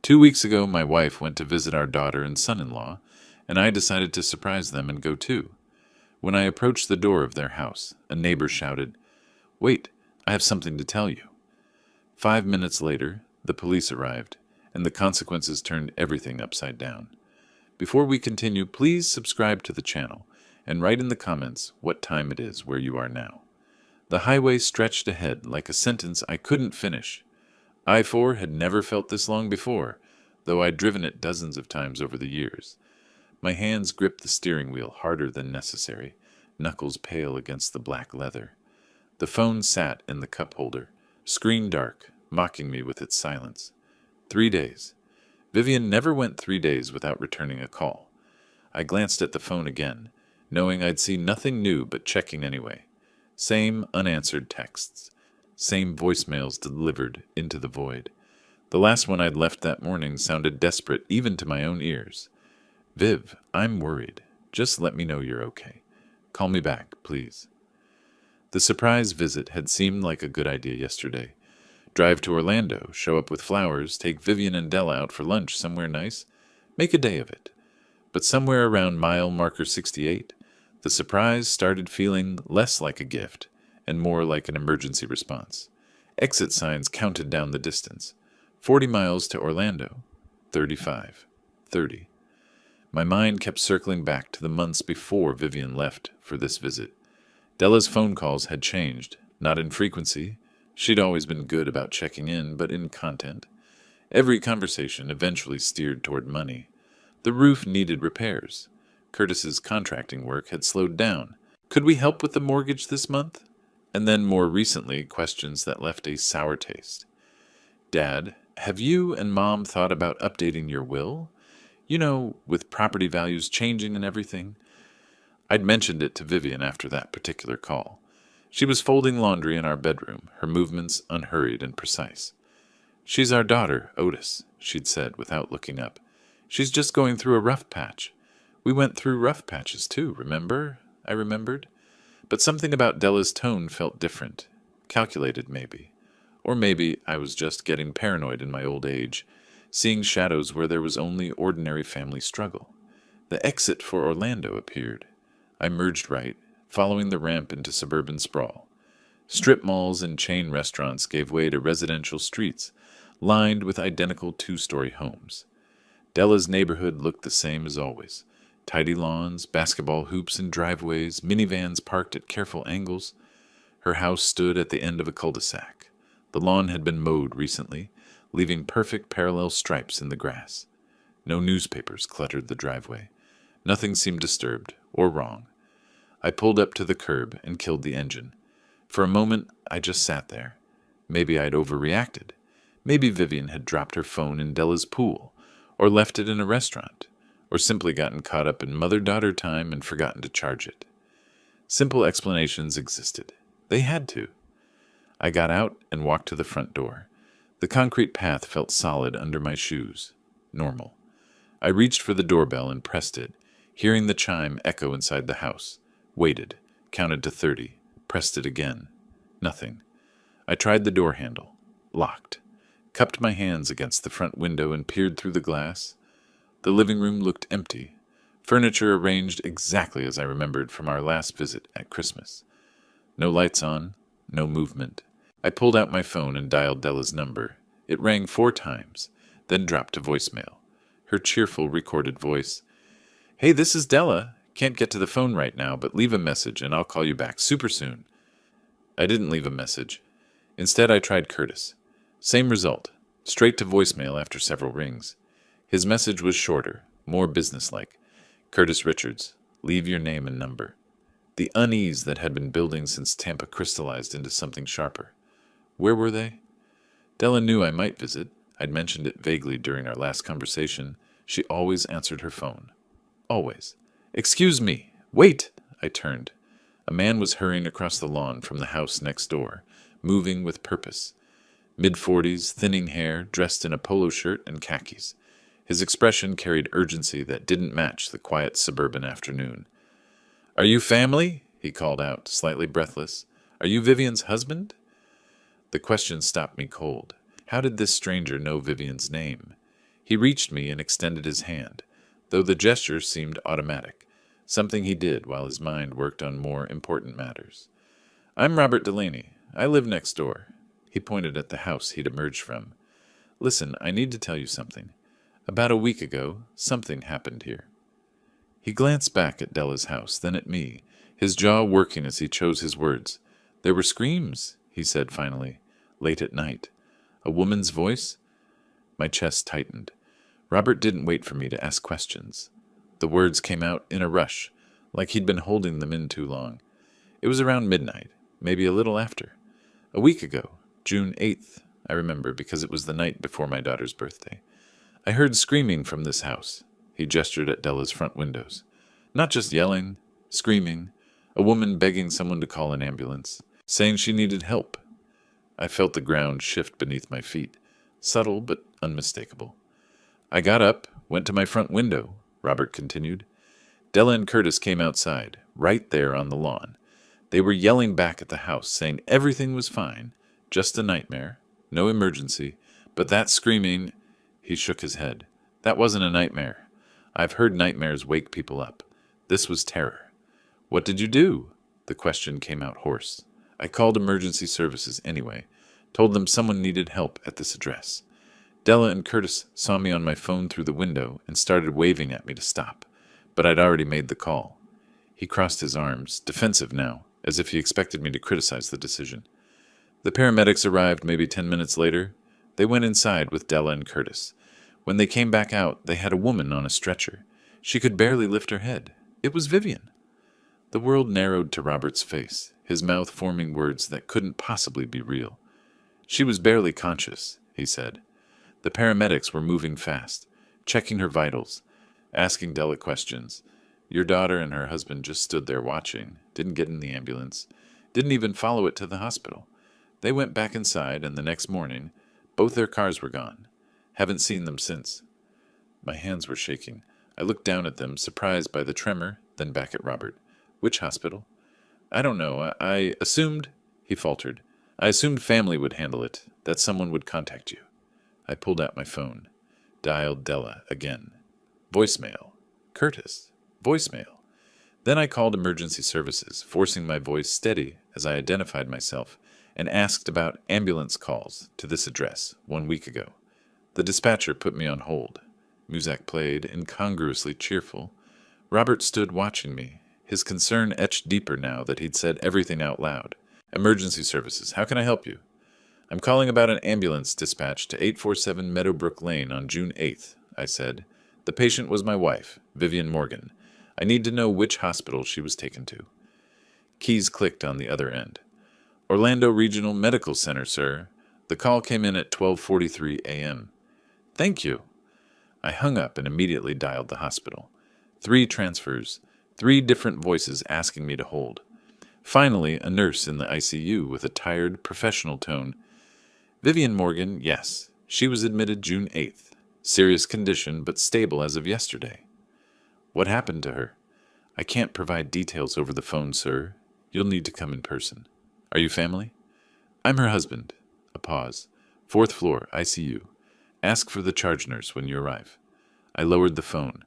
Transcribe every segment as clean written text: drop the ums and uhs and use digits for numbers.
2 weeks ago, my wife went to visit our daughter and son-in-law, and I decided to surprise them and go too. When I approached the door of their house, a neighbor shouted, "Wait, I have something to tell you." 5 minutes later, the police arrived, and the consequences turned everything upside down. Before we continue, please subscribe to the channel and write in the comments what time it is where you are now. The highway stretched ahead like a sentence I couldn't finish. I-4 had never felt this long before, though I'd driven it dozens of times over the years. My hands gripped the steering wheel harder than necessary, knuckles pale against the black leather. The phone sat in the cup holder, screen dark, mocking me with its silence. 3 days. Vivian never went 3 days without returning a call. I glanced at the phone again, knowing I'd see nothing new but checking anyway. Same unanswered texts. Same voicemails delivered into the void. The last one I'd left that morning sounded desperate even to my own ears. "Viv, I'm worried. Just let me know you're okay. Call me back, please." The surprise visit had seemed like a good idea yesterday. Drive to Orlando, show up with flowers, take Vivian and Della out for lunch somewhere nice, make a day of it. But somewhere around mile marker 68, the surprise started feeling less like a gift and more like an emergency response. Exit signs counted down the distance. 40 miles to Orlando. 35. 30. My mind kept circling back to the months before Vivian left for this visit. Della's phone calls had changed, not in frequency. She'd always been good about checking in, but in content. Every conversation eventually steered toward money. The roof needed repairs. Curtis's contracting work had slowed down. Could we help with the mortgage this month? And then more recently, questions that left a sour taste. "Dad, have you and Mom thought about updating your will? You know, with property values changing and everything." I'd mentioned it to Vivian after that particular call. She was folding laundry in our bedroom, her movements unhurried and precise. "She's our daughter, Otis," she'd said without looking up. "She's just going through a rough patch. We went through rough patches too, remember?" I remembered. But something about Della's tone felt different. Calculated, maybe. Or maybe I was just getting paranoid in my old age, seeing shadows where there was only ordinary family struggle. The exit for Orlando appeared. I merged right, following the ramp into suburban sprawl. Strip malls and chain restaurants gave way to residential streets, lined with identical two-story homes. Della's neighborhood looked the same as always. Tidy lawns, basketball hoops in driveways, minivans parked at careful angles. Her house stood at the end of a cul-de-sac. The lawn had been mowed recently, leaving perfect parallel stripes in the grass. No newspapers cluttered the driveway. Nothing seemed disturbed or wrong. I pulled up to the curb and killed the engine. For a moment, I just sat there. Maybe I'd overreacted. Maybe Vivian had dropped her phone in Della's pool, or left it in a restaurant, or simply gotten caught up in mother-daughter time and forgotten to charge it. Simple explanations existed. They had to. I got out and walked to the front door. The concrete path felt solid under my shoes. Normal. I reached for the doorbell and pressed it, hearing the chime echo inside the house. Waited, counted to 30, pressed it again. Nothing. I tried the door handle. Locked. Cupped my hands against the front window and peered through the glass. The living room looked empty. Furniture arranged exactly as I remembered from our last visit at Christmas. No lights on, no movement. I pulled out my phone and dialed Della's number. It rang 4 times, then dropped to voicemail. Her cheerful recorded voice. "Hey, this is Della. Can't get to the phone right now, but leave a message and I'll call you back super soon." I didn't leave a message. Instead, I tried Curtis. Same result. Straight to voicemail after several rings. His message was shorter, more businesslike. "Curtis Richards, leave your name and number." The unease that had been building since Tampa crystallized into something sharper. Where were they? Della knew I might visit. I'd mentioned it vaguely during our last conversation. She always answered her phone. Always. "Excuse me. Wait!" I turned. A man was hurrying across the lawn from the house next door, moving with purpose. Mid-40s, thinning hair, dressed in a polo shirt and khakis. His expression carried urgency that didn't match the quiet suburban afternoon. "Are you family?" he called out, slightly breathless. "Are you Vivian's husband?" The question stopped me cold. How did this stranger know Vivian's name? He reached me and extended his hand, though the gesture seemed automatic, something he did while his mind worked on more important matters. "I'm Robert Delaney. I live next door." He pointed at the house he'd emerged from. "Listen, I need to tell you something. About a week ago, something happened here." He glanced back at Della's house, then at me, his jaw working as he chose his words. "There were screams," he said finally, "late at night. A woman's voice?" My chest tightened. Robert didn't wait for me to ask questions. The words came out in a rush, like he'd been holding them in too long. It was around midnight, maybe a little after. A week ago, June 8th, I remember because it was the night before my daughter's birthday. I heard screaming from this house. He gestured at Della's front windows. Not just yelling, screaming, a woman begging someone to call an ambulance, saying she needed help. I felt the ground shift beneath my feet, subtle but unmistakable. "I got up, went to my front window," Robert continued. "Della and Curtis came outside, right there on the lawn. They were yelling back at the house, saying everything was fine, just a nightmare, no emergency, but that screaming—" He shook his head. "That wasn't a nightmare. I've heard nightmares wake people up. This was terror." "What did you do?" The question came out hoarse. "I called emergency services anyway, told them someone needed help at this address. Della and Curtis saw me on my phone through the window and started waving at me to stop, but I'd already made the call." He crossed his arms, defensive now, as if he expected me to criticize the decision. "The paramedics arrived maybe 10 minutes later. They went inside with Della and Curtis. When they came back out, they had a woman on a stretcher. She could barely lift her head. It was Vivian." The world narrowed to Robert's face, his mouth forming words that couldn't possibly be real. "She was barely conscious," he said. "The paramedics were moving fast, checking her vitals, asking Della questions. Your daughter and her husband just stood there watching, didn't get in the ambulance, didn't even follow it to the hospital. They went back inside, and the next morning, both their cars were gone. Haven't seen them since." My hands were shaking. I looked down at them, surprised by the tremor, then back at Robert. "Which hospital?" "I don't know. I assumed," he faltered. "I assumed family would handle it, that someone would contact you." I pulled out my phone. Dialed Della again. Voicemail. Curtis. Voicemail. Then I called emergency services, forcing my voice steady as I identified myself, and asked about ambulance calls to this address 1 week ago. The dispatcher put me on hold. Muzak played, incongruously cheerful. Robert stood watching me, his concern etched deeper now that he'd said everything out loud. "Emergency services, how can I help you?" "I'm calling about an ambulance dispatch to 847 Meadowbrook Lane on June 8th, I said. "The patient was my wife, Vivian Morgan. I need to know which hospital she was taken to." Keys clicked on the other end. "Orlando Regional Medical Center, sir. The call came in at 12:43 a.m. "Thank you." I hung up and immediately dialed the hospital. 3 transfers, 3 different voices asking me to hold. Finally, a nurse in the ICU with a tired, professional tone. "Vivian Morgan, yes. She was admitted June 8th. Serious condition, but stable as of yesterday." "What happened to her?" "I can't provide details over the phone, sir. You'll need to come in person." "Are you family?" "I'm her husband." A pause. "4th floor, ICU. Ask for the charge nurse when you arrive." I lowered the phone.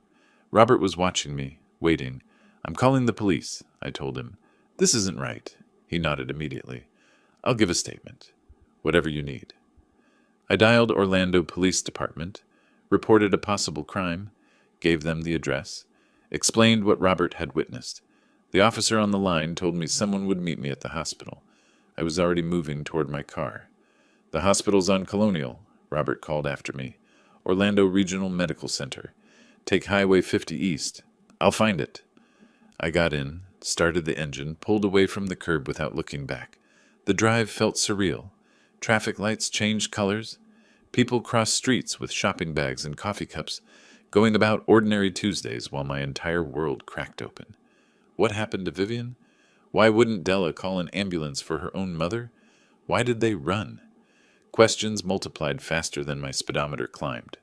Robert was watching me, waiting. "I'm calling the police," I told him. "This isn't right." He nodded immediately. "I'll give a statement. Whatever you need." I dialed Orlando Police Department, reported a possible crime, gave them the address, explained what Robert had witnessed. The officer on the line told me someone would meet me at the hospital. I was already moving toward my car. "The hospital's on Colonial," Robert called after me. "Orlando Regional Medical Center. Take Highway 50 East. I'll find it." I got in, started the engine, pulled away from the curb without looking back. The drive felt surreal. Traffic lights changed colors. People crossed streets with shopping bags and coffee cups, going about ordinary Tuesdays while my entire world cracked open. What happened to Vivian? Why wouldn't Della call an ambulance for her own mother? Why did they run? Questions multiplied faster than my speedometer climbed.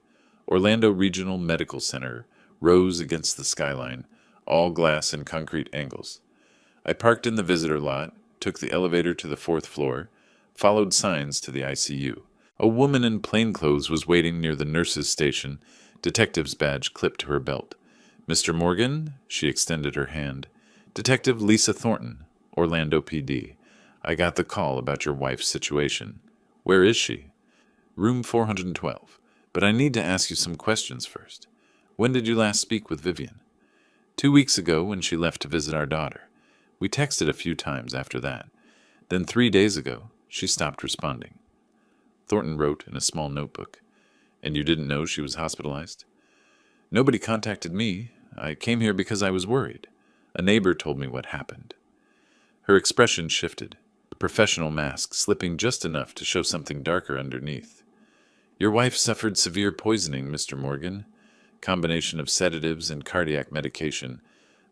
Orlando Regional Medical Center rose against the skyline, all glass and concrete angles. I parked in the visitor lot, took the elevator to the 4th floor, followed signs to the ICU. A woman in plainclothes was waiting near the nurse's station, detective's badge clipped to her belt. "Mr. Morgan?" She extended her hand. "Detective Lisa Thornton, Orlando PD. I got the call about your wife's situation. Where is she?" "Room 412. But I need to ask you some questions first. When did you last speak with Vivian?" 2 weeks ago when she left to visit our daughter. We texted a few times after that. Then 3 days ago, she stopped responding." Thornton wrote in a small notebook. "And you didn't know she was hospitalized?" "Nobody contacted me. I came here because I was worried. A neighbor told me what happened." Her expression shifted, a professional mask slipping just enough to show something darker underneath. "Your wife suffered severe poisoning, Mr. Morgan. Combination of sedatives and cardiac medication.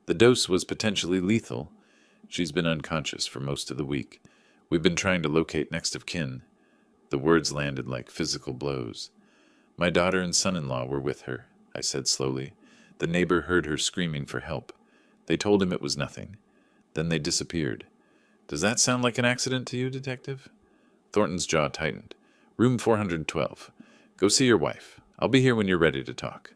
The dose was potentially lethal. She's been unconscious for most of the week. We've been trying to locate next of kin." The words landed like physical blows. "My daughter and son-in-law were with her," I said slowly. "The neighbor heard her screaming for help. They told him it was nothing. Then they disappeared. Does that sound like an accident to you, Detective?" Thornton's jaw tightened. "Room 412. Go see your wife. I'll be here when you're ready to talk."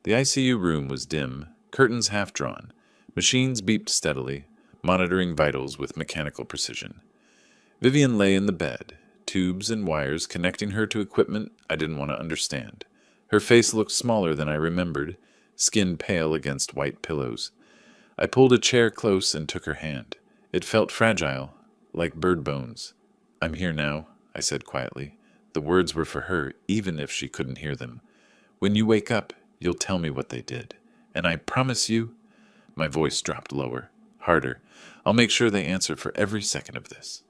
The ICU room was dim, curtains half drawn. Machines beeped steadily, monitoring vitals with mechanical precision. Vivian lay in the bed, tubes and wires connecting her to equipment I didn't want to understand. Her face looked smaller than I remembered, skin pale against white pillows. I pulled a chair close and took her hand. It felt fragile, like bird bones. "I'm here now," I said quietly. The words were for her, even if she couldn't hear them. "When you wake up, you'll tell me what they did. And I promise you—" My voice dropped lower, harder. "I'll make sure they answer for every second of this."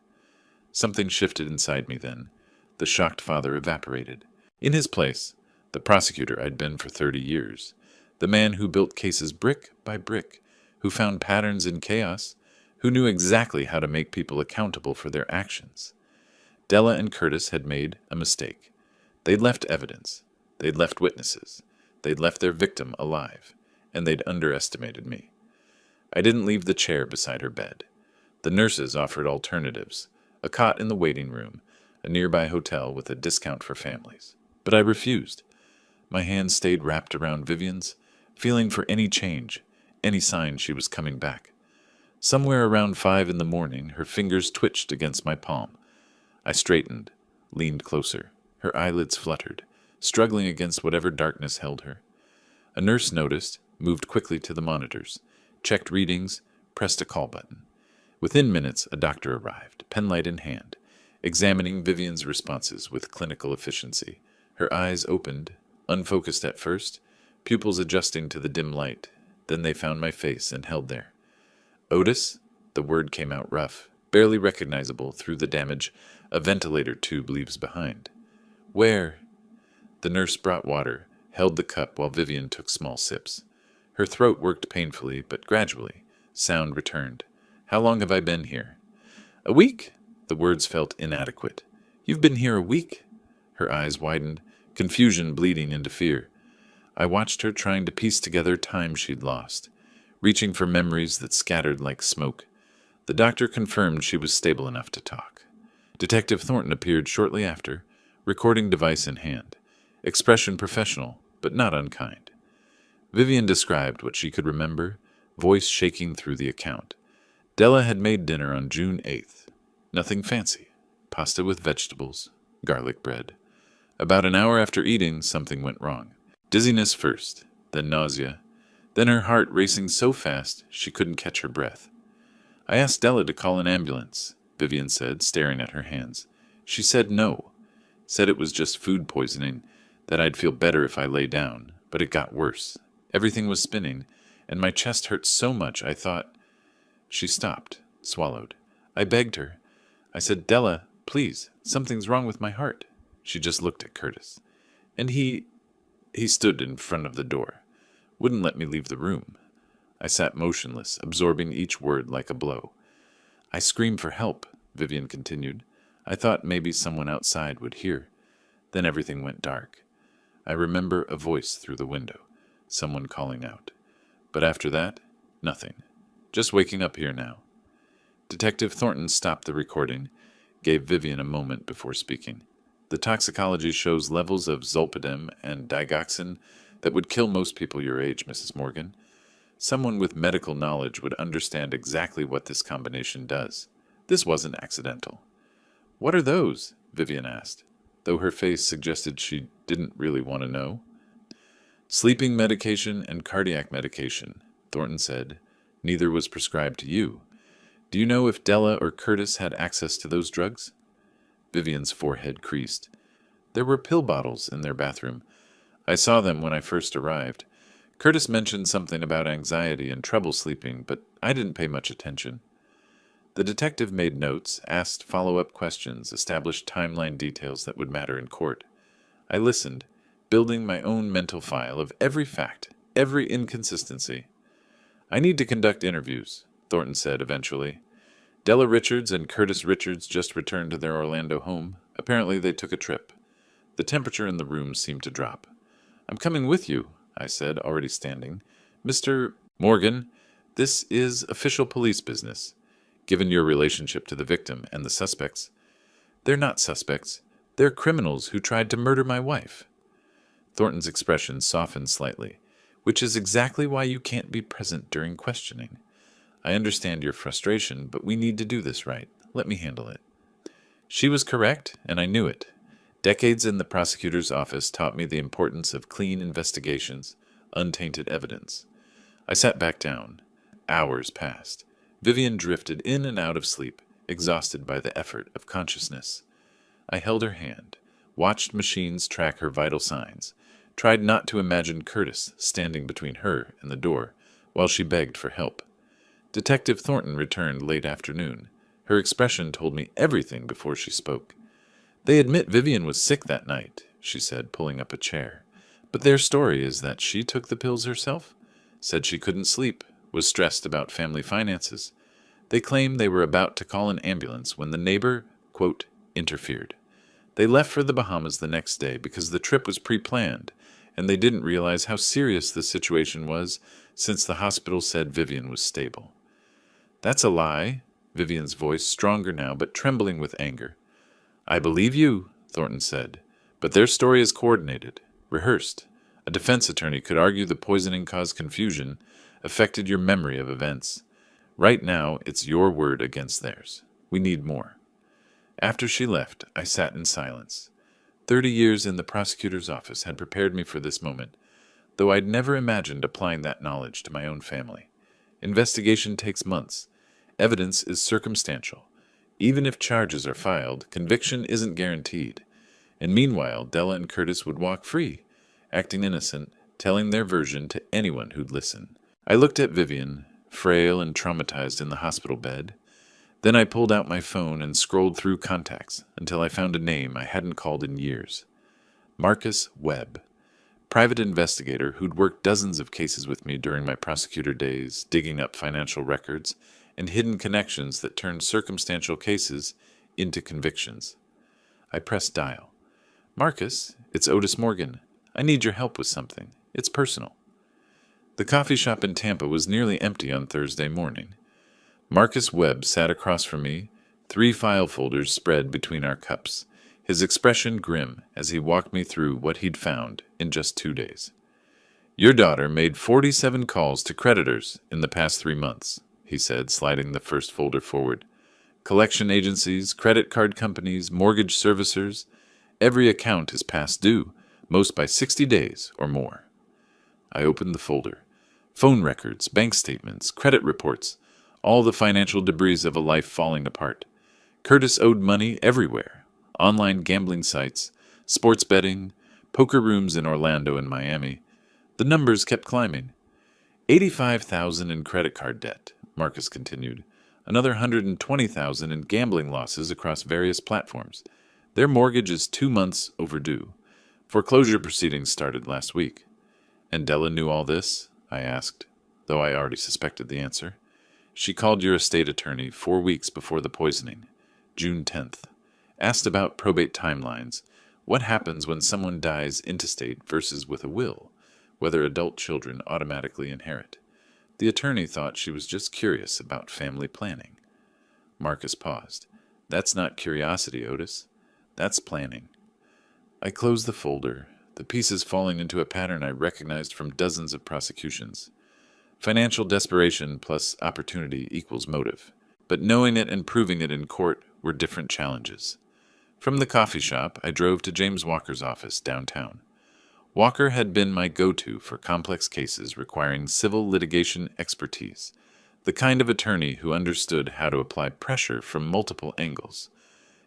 Something shifted inside me then. The shocked father evaporated. In his place, the prosecutor I'd been for 30 years. The man who built cases brick by brick, who found patterns in chaos, who knew exactly how to make people accountable for their actions. Della and Curtis had made a mistake. They'd left evidence. They'd left witnesses. They'd left their victim alive. And they'd underestimated me. I didn't leave the chair beside her bed. The nurses offered alternatives. A cot in the waiting room, a nearby hotel with a discount for families. But I refused. My hand stayed wrapped around Vivian's, feeling for any change, any sign she was coming back. Somewhere around 5 in the morning, her fingers twitched against my palm. I straightened, leaned closer. Her eyelids fluttered, struggling against whatever darkness held her. A nurse noticed, moved quickly to the monitors, checked readings, pressed a call button. Within minutes, a doctor arrived, penlight in hand, examining Vivian's responses with clinical efficiency. Her eyes opened, unfocused at first, pupils adjusting to the dim light. Then they found my face and held there. "Otis?" The word came out rough, barely recognizable through the damage a ventilator tube leaves behind. "Where?" The nurse brought water, held the cup while Vivian took small sips. Her throat worked painfully, but gradually, sound returned. "How long have I been here?" "A week?" The words felt inadequate. "You've been here a week?" Her eyes widened, confusion bleeding into fear. I watched her trying to piece together time she'd lost, reaching for memories that scattered like smoke. The doctor confirmed she was stable enough to talk. Detective Thornton appeared shortly after, recording device in hand. Expression professional, but not unkind. Vivian described what she could remember, voice shaking through the account. Della had made dinner on June 8th. Nothing fancy. Pasta with vegetables, garlic bread. About an hour after eating, something went wrong. Dizziness first, then nausea, then her heart racing so fast she couldn't catch her breath. "I asked Della to call an ambulance," Vivian said, staring at her hands. "She said no. Said it was just food poisoning, that I'd feel better if I lay down, but it got worse. Everything was spinning, and my chest hurt so much I thought—" She stopped, swallowed. I begged her. I said, "Della, please, something's wrong with my heart." She just looked at Curtis. "And he stood in front of the door. Wouldn't let me leave the room." I sat motionless, absorbing each word like a blow. "I screamed for help," Vivian continued. "I thought maybe someone outside would hear. Then everything went dark. I remember a voice through the window, someone calling out. But after that, nothing. Just waking up here now." Detective Thornton stopped the recording, gave Vivian a moment before speaking. The toxicology shows levels of zolpidem and digoxin that would kill most people your age, Mrs. Morgan. Someone with medical knowledge would understand exactly what this combination does. This wasn't accidental. What are those? Vivian asked, though her face suggested she didn't really want to know. Sleeping medication and cardiac medication, Thornton said. Neither was prescribed to you. Do you know if Della or Curtis had access to those drugs? Vivian's forehead creased. There were pill bottles in their bathroom. I saw them when I first arrived. Curtis mentioned something about anxiety and trouble sleeping, but I didn't pay much attention. The detective made notes, asked follow-up questions, established timeline details that would matter in court. I listened, building my own mental file of every fact, every inconsistency. I need to conduct interviews, Thornton said eventually. Della Richards and Curtis Richards just returned to their Orlando home. Apparently they took a trip. The temperature in the room seemed to drop. I'm coming with you, I said, already standing. Mr. Morgan, this is official police business. Given your relationship to the victim and the suspects. They're not suspects. They're criminals who tried to murder my wife. Thornton's expression softened slightly, which is exactly why you can't be present during questioning. I understand your frustration, but we need to do this right. Let me handle it. She was correct, and I knew it. Decades in the prosecutor's office taught me the importance of clean investigations, untainted evidence. I sat back down. Hours passed. Vivian drifted in and out of sleep, exhausted by the effort of consciousness. I held her hand, watched machines track her vital signs, tried not to imagine Curtis standing between her and the door while she begged for help. Detective Thornton returned late afternoon. Her expression told me everything before she spoke. They admit Vivian was sick that night, she said, pulling up a chair. But their story is that she took the pills herself, said she couldn't sleep, was stressed about family finances. They claim they were about to call an ambulance when the neighbor, quote, interfered. They left for the Bahamas the next day because the trip was pre-planned, and they didn't realize how serious the situation was since the hospital said Vivian was stable. That's a lie, Vivian's voice stronger now but trembling with anger. I believe you, Thornton said, but their story is coordinated, rehearsed. A defense attorney could argue the poisoning caused confusion, affected your memory of events. Right now, it's your word against theirs. We need more. After she left, I sat in silence. 30 years in the prosecutor's office had prepared me for this moment, though I'd never imagined applying that knowledge to my own family. Investigation takes months. Evidence is circumstantial. Even if charges are filed, conviction isn't guaranteed. And meanwhile, Della and Curtis would walk free, acting innocent, telling their version to anyone who'd listen. I looked at Vivian, frail and traumatized in the hospital bed. Then I pulled out my phone and scrolled through contacts until I found a name I hadn't called in years. Marcus Webb, private investigator who'd worked dozens of cases with me during my prosecutor days, digging up financial records and hidden connections that turned circumstantial cases into convictions. I pressed dial. Marcus, it's Otis Morgan. I need your help with something. It's personal. The coffee shop in Tampa was nearly empty on Thursday morning. Marcus Webb sat across from me, 3 file folders spread between our cups, his expression grim as he walked me through what he'd found in just 2 days. Your daughter made 47 calls to creditors in the past 3 months, he said, sliding the first folder forward. Collection agencies, credit card companies, mortgage servicers. Every account is past due, most by 60 days or more. I opened the folder. Phone records, bank statements, credit reports, all the financial debris of a life falling apart. Curtis owed money everywhere. Online gambling sites, sports betting, poker rooms in Orlando and Miami. The numbers kept climbing. $85,000 in credit card debt, Marcus continued. Another $120,000 in gambling losses across various platforms. Their mortgage is 2 months overdue. Foreclosure proceedings started last week. And Della knew all this? I asked, though I already suspected the answer. She called your estate attorney 4 weeks before the poisoning, June 10th. Asked about probate timelines. What happens when someone dies intestate versus with a will? Whether adult children automatically inherit. The attorney thought she was just curious about family planning. Marcus paused. That's not curiosity, Otis. That's planning. I closed the folder, the pieces falling into a pattern I recognized from dozens of prosecutions. Financial desperation plus opportunity equals motive. But knowing it and proving it in court were different challenges. From the coffee shop, I drove to James Walker's office downtown. Walker had been my go-to for complex cases requiring civil litigation expertise, the kind of attorney who understood how to apply pressure from multiple angles.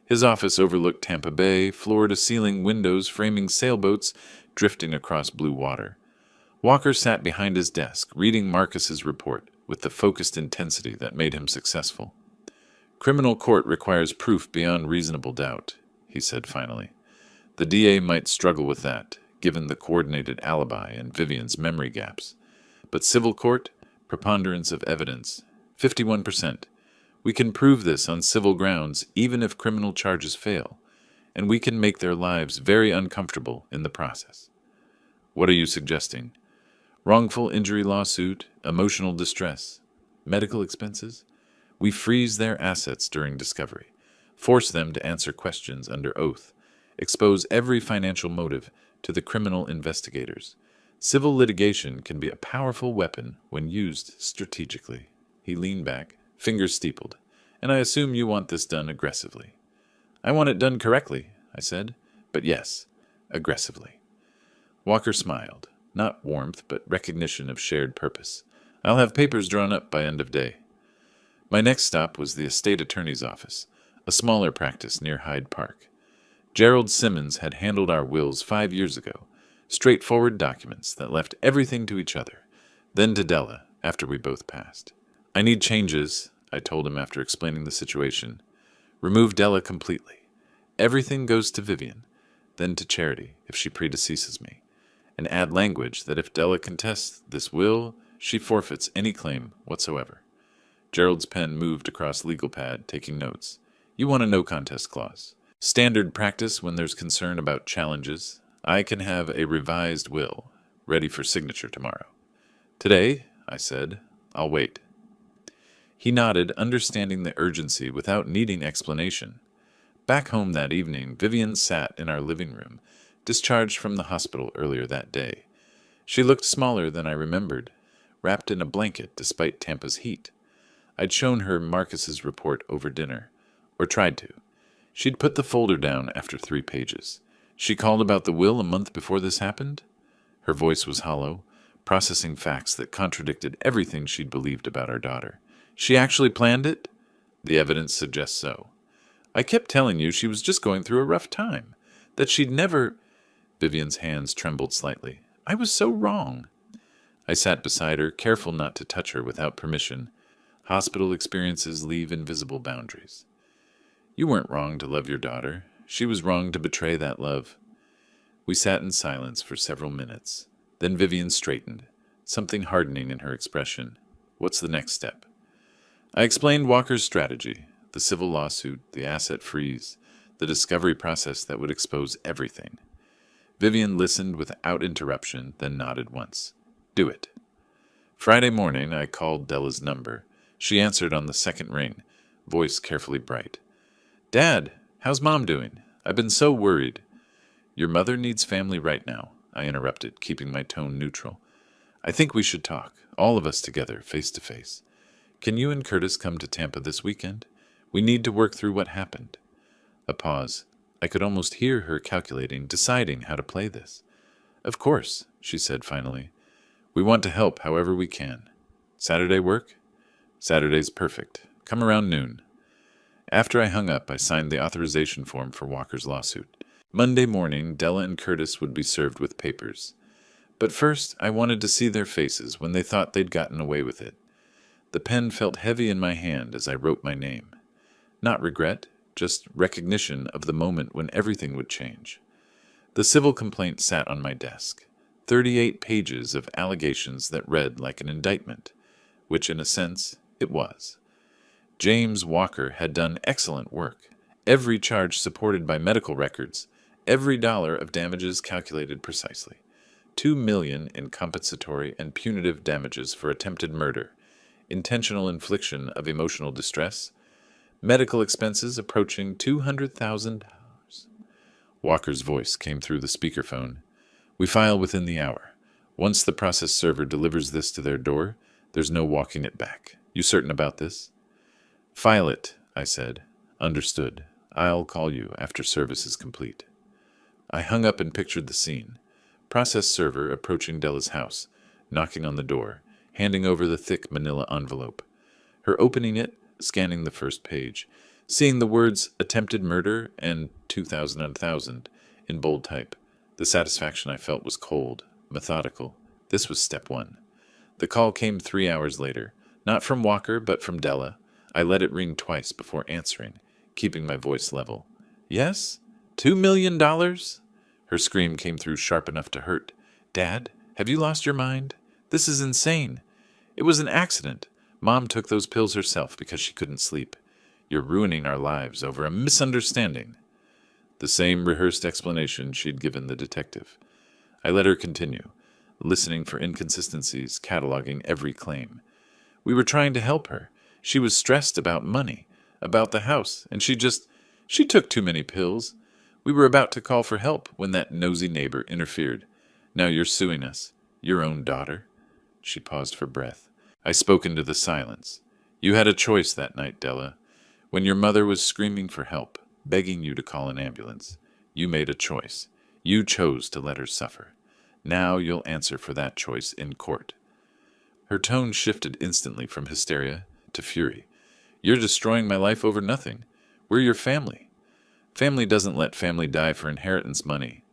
His office overlooked Tampa Bay, floor-to-ceiling windows framing sailboats drifting across blue water. Walker sat behind his desk, reading Marcus's report with the focused intensity that made him successful. "Criminal court requires proof beyond reasonable doubt," he said finally. "The DA might struggle with that, given the coordinated alibi and Vivian's memory gaps. But civil court, preponderance of evidence, 51%. We can prove this on civil grounds even if criminal charges fail, and we can make their lives very uncomfortable in the process." "What are you suggesting?" "Wrongful injury lawsuit, emotional distress, medical expenses. We freeze their assets during discovery, force them to answer questions under oath, expose every financial motive to the criminal investigators. Civil litigation can be a powerful weapon when used strategically." He leaned back, fingers steepled. "And I assume you want this done aggressively." "I want it done correctly," I said. "But yes, aggressively." Walker smiled. Not warmth, but recognition of shared purpose. "I'll have papers drawn up by end of day." My next stop was the estate attorney's office, a smaller practice near Hyde Park. Gerald Simmons had handled our wills 5 years ago, straightforward documents that left everything to each other, then to Della after we both passed. "I need changes," I told him after explaining the situation. "Remove Della completely. Everything goes to Vivian, then to Charity if she predeceases me. And add language that if Della contests this will, she forfeits any claim whatsoever." Gerald's pen moved across legal pad, taking notes. "You want a no-contest clause. Standard practice when there's concern about challenges. I can have a revised will, ready for signature tomorrow." "Today," I said. "I'll wait." He nodded, understanding the urgency without needing explanation. Back home that evening, Vivian sat in our living room, discharged from the hospital earlier that day. She looked smaller than I remembered, wrapped in a blanket despite Tampa's heat. I'd shown her Marcus's report over dinner, or tried to. She'd put the folder down after 3 pages. "She called about the will a month before this happened?" Her voice was hollow, processing facts that contradicted everything she'd believed about our daughter. "She actually planned it?" "The evidence suggests so." "I kept telling you she was just going through a rough time, that she'd never—" Vivian's hands trembled slightly. "I was so wrong." I sat beside her, careful not to touch her without permission. Hospital experiences leave invisible boundaries. "You weren't wrong to love your daughter. She was wrong to betray that love." We sat in silence for several minutes. Then Vivian straightened, something hardening in her expression. "What's the next step?" I explained Walker's strategy, the civil lawsuit, the asset freeze, the discovery process that would expose everything. Vivian listened without interruption, then nodded once. "Do it." Friday morning, I called Della's number. She answered on the second ring, voice carefully bright. "Dad, how's Mom doing? I've been so worried." "Your mother needs family right now," I interrupted, keeping my tone neutral. "I think we should talk, all of us together, face to face. Can you and Curtis come to Tampa this weekend? We need to work through what happened." A pause. I could almost hear her calculating, deciding how to play this. "Of course," she said finally. "We want to help however we can. Saturday work?" "Saturday's perfect. Come around noon." After I hung up, I signed the authorization form for Walker's lawsuit. Monday morning, Della and Curtis would be served with papers. But first, I wanted to see their faces when they thought they'd gotten away with it. The pen felt heavy in my hand as I wrote my name. Not regret, just recognition of the moment when everything would change. The civil complaint sat on my desk. 38 pages of allegations that read like an indictment, which in a sense it was. James Walker had done excellent work, every charge supported by medical records, every dollar of damages calculated precisely. $2 million in compensatory and punitive damages for attempted murder, intentional infliction of emotional distress, medical expenses approaching $200,000. Walker's voice came through the speakerphone. We file within the hour. Once the process server delivers this to their door, there's no walking it back. You certain about this? File it, I said. Understood. I'll call you after service is complete. I hung up and pictured the scene. Process server approaching Della's house, knocking on the door, handing over the thick manila envelope. Her opening it, scanning the first page, seeing the words attempted murder and 2,000 in bold type. The satisfaction I felt was cold, methodical. This was step one. The call came 3 hours later, not from Walker, but from Della. I let it ring twice before answering, keeping my voice level. Yes? $2 million? Her scream came through sharp enough to hurt. Dad, have you lost your mind? This is insane. It was an accident. Mom took those pills herself because she couldn't sleep. You're ruining our lives over a misunderstanding. The same rehearsed explanation she'd given the detective. I let her continue, listening for inconsistencies, cataloging every claim. We were trying to help her. She was stressed about money, about the house, and she took too many pills. We were about to call for help when that nosy neighbor interfered. Now you're suing us. Your own daughter. She paused for breath. I spoke into the silence. You had a choice that night, Della. When your mother was screaming for help, begging you to call an ambulance, you made a choice. You chose to let her suffer. Now you'll answer for that choice in court. Her tone shifted instantly from hysteria to fury. You're destroying my life over nothing. We're your family. Family doesn't let family die for inheritance money.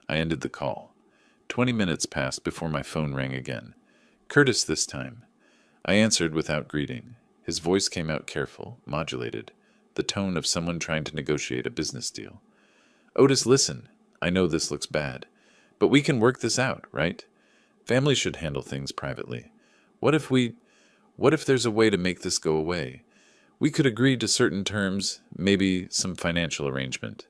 I ended the call. 20 minutes passed before my phone rang again. Curtis this time. I answered without greeting. His voice came out careful, modulated, the tone of someone trying to negotiate a business deal. Otis, listen. I know this looks bad, but we can work this out, right? Family should handle things privately. What if there's a way to make this go away? We could agree to certain terms, maybe some financial arrangement.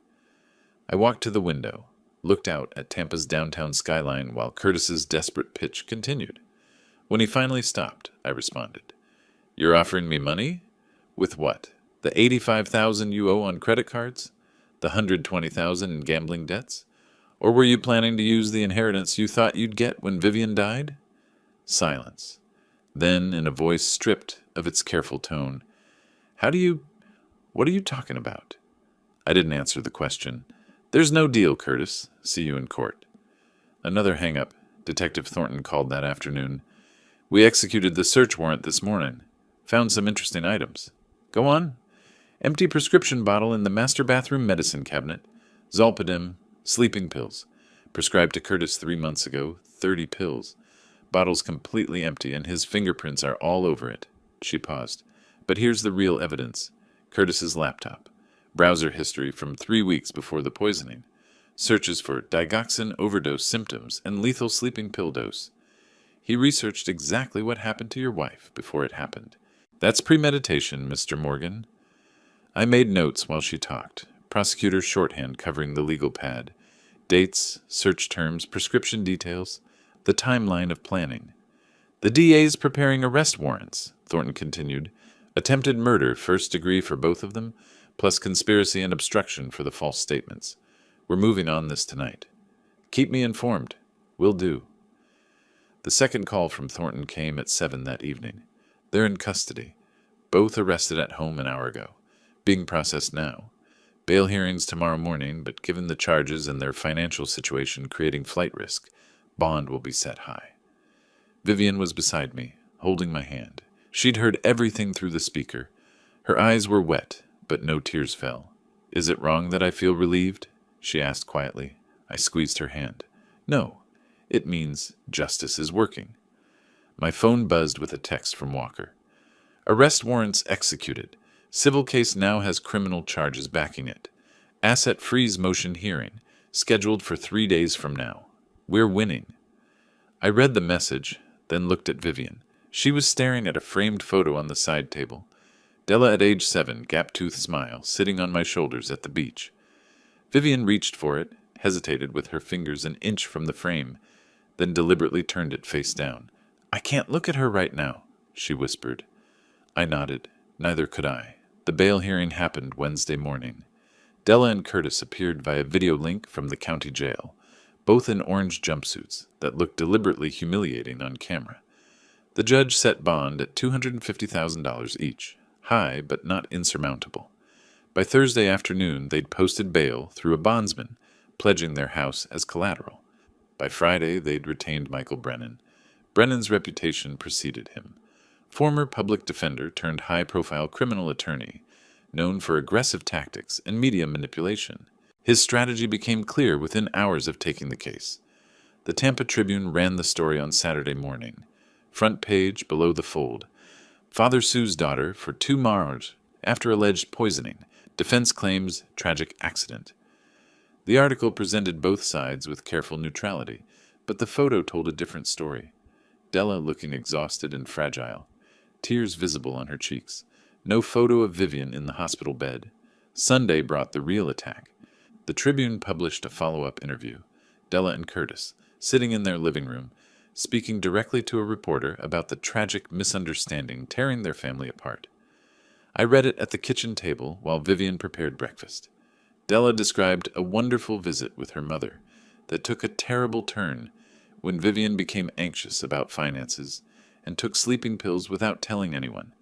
I walked to the window, looked out at Tampa's downtown skyline while Curtis's desperate pitch continued. When he finally stopped, I responded. You're offering me money? With what? The $85,000 you owe on credit cards? The $120,000 in gambling debts? Or were you planning to use the inheritance you thought you'd get when Vivian died? Silence. Then, in a voice stripped of its careful tone, what are you talking about? I didn't answer the question. There's no deal, Curtis. See you in court. Another hang-up. Detective Thornton called that afternoon. We executed the search warrant this morning. Found some interesting items. Go on. Empty prescription bottle in the master bathroom medicine cabinet. Zolpidem, sleeping pills. Prescribed to Curtis 3 months ago. 30 pills. Bottle's completely empty, and his fingerprints are all over it. She paused. But here's the real evidence. Curtis's laptop. Browser history from 3 weeks before the poisoning. Searches for digoxin overdose symptoms and lethal sleeping pill dose. He researched exactly what happened to your wife before it happened. That's premeditation, Mr. Morgan. I made notes while she talked. Prosecutor's shorthand covering the legal pad. Dates, search terms, prescription details. The timeline of planning. The DA's preparing arrest warrants, Thornton continued. Attempted murder, first degree for both of them, plus conspiracy and obstruction for the false statements. We're moving on this tonight. Keep me informed. Will do. The second call from Thornton came at 7 that evening. They're in custody. Both arrested at home an hour ago. Being processed now. Bail hearings tomorrow morning, but given the charges and their financial situation creating flight risk, bond will be set high. Vivian was beside me, holding my hand. She'd heard everything through the speaker. Her eyes were wet, but no tears fell. Is it wrong that I feel relieved? She asked quietly. I squeezed her hand. No. It means justice is working. My phone buzzed with a text from Walker. Arrest warrants executed. Civil case now has criminal charges backing it. Asset freeze motion hearing, scheduled for 3 days from now. We're winning. I read the message, then looked at Vivian. She was staring at a framed photo on the side table. Della at age 7, gap-toothed smile, sitting on my shoulders at the beach. Vivian reached for it, hesitated with her fingers an inch from the frame, then deliberately turned it face down. I can't look at her right now, she whispered. I nodded. Neither could I. The bail hearing happened Wednesday morning. Della and Curtis appeared via video link from the county jail, both in orange jumpsuits that looked deliberately humiliating on camera. The judge set bond at $250,000 each, high but not insurmountable. By Thursday afternoon, they'd posted bail through a bondsman, pledging their house as collateral. By Friday, they'd retained Michael Brennan. Brennan's reputation preceded him. Former public defender turned high-profile criminal attorney, known for aggressive tactics and media manipulation. His strategy became clear within hours of taking the case. The Tampa Tribune ran the story on Saturday morning. Front page, below the fold. Father sues daughter for 2 Mars after alleged poisoning. Defense claims tragic accident. The article presented both sides with careful neutrality, but the photo told a different story. Della looking exhausted and fragile, tears visible on her cheeks. No photo of Vivian in the hospital bed. Sunday brought the real attack. The Tribune published a follow-up interview. Della and Curtis, sitting in their living room, speaking directly to a reporter about the tragic misunderstanding tearing their family apart. I read it at the kitchen table while Vivian prepared breakfast. Della described a wonderful visit with her mother that took a terrible turn when Vivian became anxious about finances and took sleeping pills without telling anyone.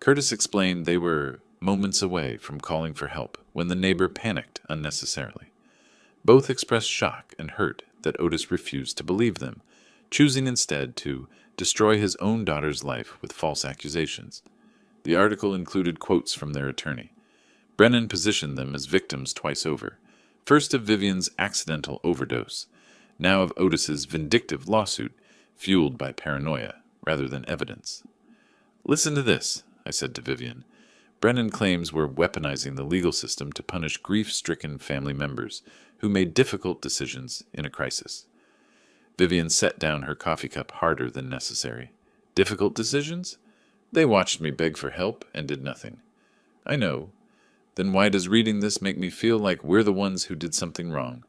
Curtis explained they were moments away from calling for help when the neighbor panicked unnecessarily. Both expressed shock and hurt that Otis refused to believe them, choosing instead to destroy his own daughter's life with false accusations. The article included quotes from their attorney. Brennan positioned them as victims twice over, first of Vivian's accidental overdose, now of Otis's vindictive lawsuit, fueled by paranoia rather than evidence. "Listen to this," I said to Vivian. Brennan claims we're weaponizing the legal system to punish grief-stricken family members who made difficult decisions in a crisis. Vivian set down her coffee cup harder than necessary. Difficult decisions? They watched me beg for help and did nothing. I know. Then why does reading this make me feel like we're the ones who did something wrong?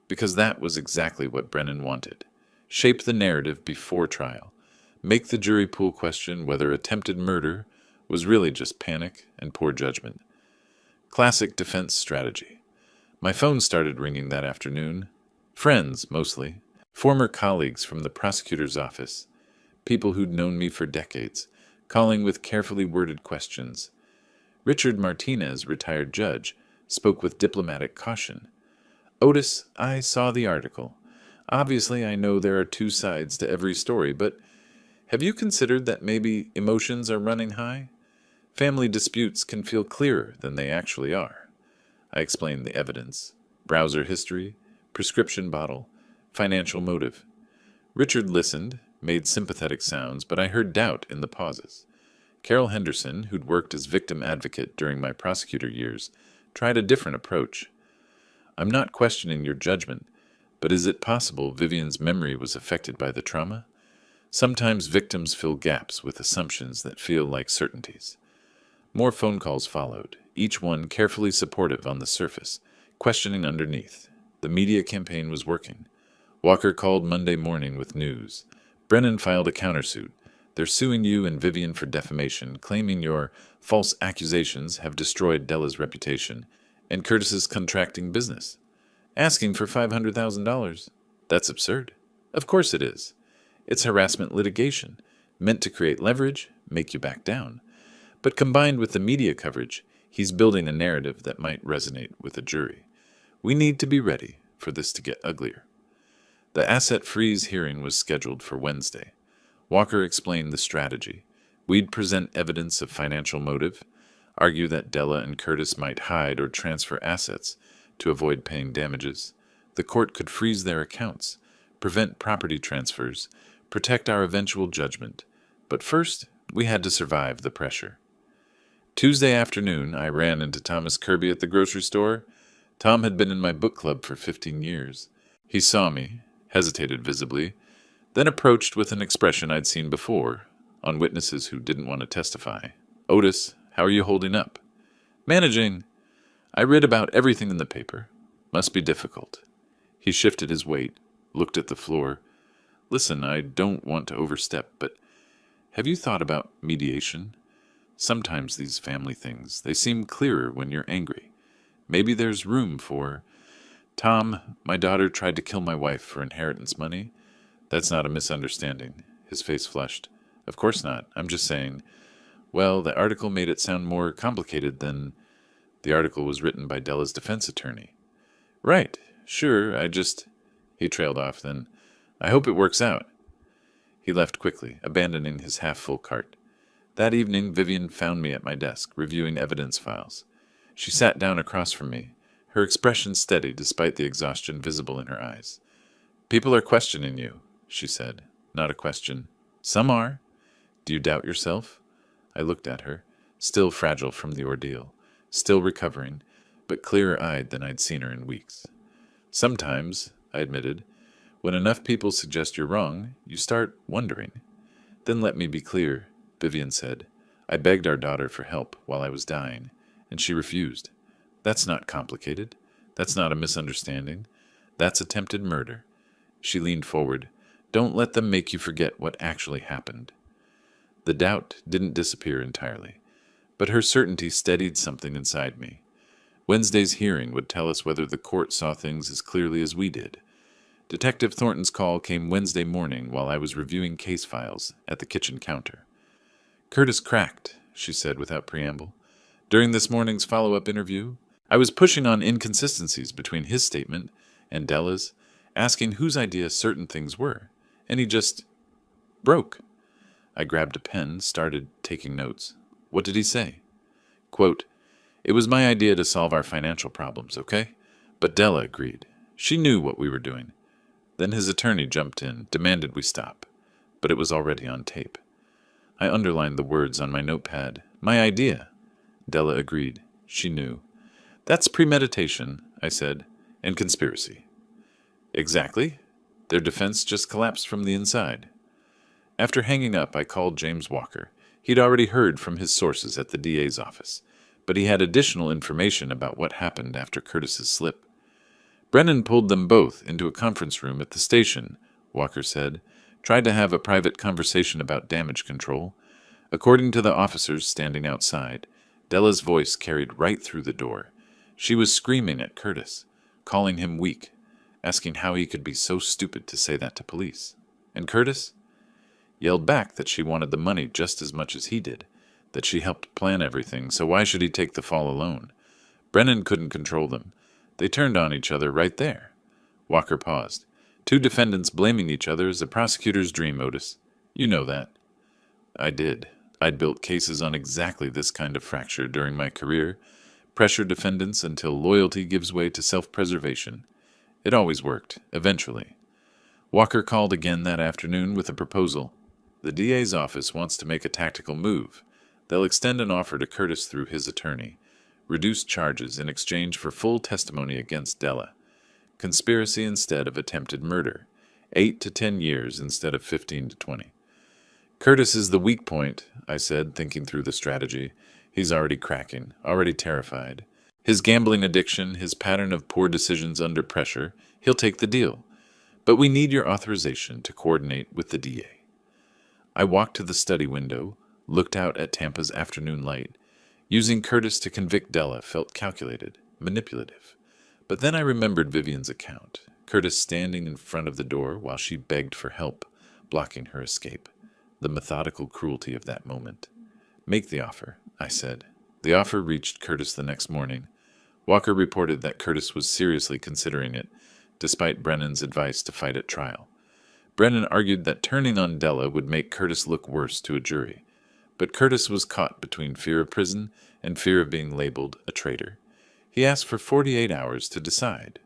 Because that was exactly what Brennan wanted. Shape the narrative before trial. Make the jury pool question whether attempted murder was really just panic and poor judgment. Classic defense strategy. My phone started ringing that afternoon. Friends, mostly. Former colleagues from the prosecutor's office. People who'd known me for decades, calling with carefully worded questions. Richard Martinez, retired judge, spoke with diplomatic caution. "Otis, I saw the article. Obviously, I know there are 2 sides to every story, but have you considered that maybe emotions are running high? Family disputes can feel clearer than they actually are." I explained the evidence: browser history, prescription bottle, financial motive. Richard listened, made sympathetic sounds, but I heard doubt in the pauses. Carol Henderson, who'd worked as victim advocate during my prosecutor years, tried a different approach. "I'm not questioning your judgment, but is it possible Vivian's memory was affected by the trauma? Sometimes victims fill gaps with assumptions that feel like certainties." More phone calls followed, each one carefully supportive on the surface, questioning underneath. The media campaign was working. Walker called Monday morning with news. Brennan filed a countersuit. "They're suing you and Vivian for defamation, claiming your false accusations have destroyed Della's reputation and Curtis's contracting business. Asking for $500,000. That's absurd." "Of course it is. It's harassment litigation, meant to create leverage, make you back down. But combined with the media coverage, he's building a narrative that might resonate with a jury. We need to be ready for this to get uglier." The asset freeze hearing was scheduled for Wednesday. Walker explained the strategy. We'd present evidence of financial motive, argue that Della and Curtis might hide or transfer assets to avoid paying damages. The court could freeze their accounts, prevent property transfers, protect our eventual judgment. But first, we had to survive the pressure. Tuesday afternoon, I ran into Thomas Kirby at the grocery store. Tom had been in my book club for 15 years. He saw me, hesitated visibly, then approached with an expression I'd seen before on witnesses who didn't want to testify. "Otis, how are you holding up?" "Managing. I read about everything in the paper. Must be difficult." He shifted his weight, looked at the floor. "Listen, I don't want to overstep, but have you thought about mediation? Sometimes these family things, they seem clearer when you're angry. Maybe there's room for, Tom, my daughter tried to kill my wife for inheritance money. That's not a misunderstanding. His face flushed. Of course not. I'm just saying, well, the article made it sound more complicated than... The article was written by Della's defense attorney. Right. Sure, I just... He trailed off then. I hope it works out. He left quickly, abandoning his half-full cart. That evening, Vivian found me at my desk, reviewing evidence files. She sat down across from me, her expression steady despite the exhaustion visible in her eyes. People are questioning you, she said. Not a question. Some are. Do you doubt yourself? I looked at her, still fragile from the ordeal, still recovering, but clearer-eyed than I'd seen her in weeks. Sometimes, I admitted, when enough people suggest you're wrong, you start wondering. Then let me be clear, Vivian said. I begged our daughter for help while I was dying, and she refused. That's not complicated. That's not a misunderstanding. That's attempted murder. She leaned forward. Don't let them make you forget what actually happened. The doubt didn't disappear entirely, but her certainty steadied something inside me. Wednesday's hearing would tell us whether the court saw things as clearly as we did. Detective Thornton's call came Wednesday morning while I was reviewing case files at the kitchen counter. Curtis cracked, she said without preamble. During this morning's follow-up interview, I was pushing on inconsistencies between his statement and Della's, asking whose idea certain things were, and he just broke. I grabbed a pen, started taking notes. What did he say? Quote, it was my idea to solve our financial problems, okay? But Della agreed. She knew what we were doing. Then his attorney jumped in, demanded we stop. But it was already on tape. I underlined the words on my notepad. My idea. Della agreed. She knew. That's premeditation, I said, and conspiracy. Exactly. Their defense just collapsed from the inside. After hanging up, I called James Walker. He'd already heard from his sources at the DA's office, but he had additional information about what happened after Curtis's slip. Brennan pulled them both into a conference room at the station, Walker said, tried to have a private conversation about damage control. According to the officers standing outside, Della's voice carried right through the door. She was screaming at Curtis, calling him weak, asking how he could be so stupid to say that to police. And Curtis yelled back that she wanted the money just as much as he did, that she helped plan everything, so why should he take the fall alone? Brennan couldn't control them. They turned on each other right there. Walker paused. Two defendants blaming each other is a prosecutor's dream, Otis. You know that. I did. I'd built cases on exactly this kind of fracture during my career. Pressure defendants until loyalty gives way to self-preservation. It always worked, eventually. Walker called again that afternoon with a proposal. The DA's office wants to make a tactical move. They'll extend an offer to Curtis through his attorney. Reduced charges in exchange for full testimony against Della. Conspiracy instead of attempted murder. 8 to 10 years instead of 15 to 20. Curtis is the weak point, I said, thinking through the strategy. He's already cracking, already terrified. His gambling addiction, his pattern of poor decisions under pressure, he'll take the deal. But we need your authorization to coordinate with the DA. I walked to the study window, looked out at Tampa's afternoon light. Using Curtis to convict Della felt calculated, manipulative. But then I remembered Vivian's account, Curtis standing in front of the door while she begged for help, blocking her escape. The methodical cruelty of that moment. Make the offer, I said. The offer reached Curtis the next morning. Walker reported that Curtis was seriously considering it, despite Brennan's advice to fight at trial. Brennan argued that turning on Della would make Curtis look worse to a jury. But Curtis was caught between fear of prison and fear of being labeled a traitor. He asked for 48 hours to decide.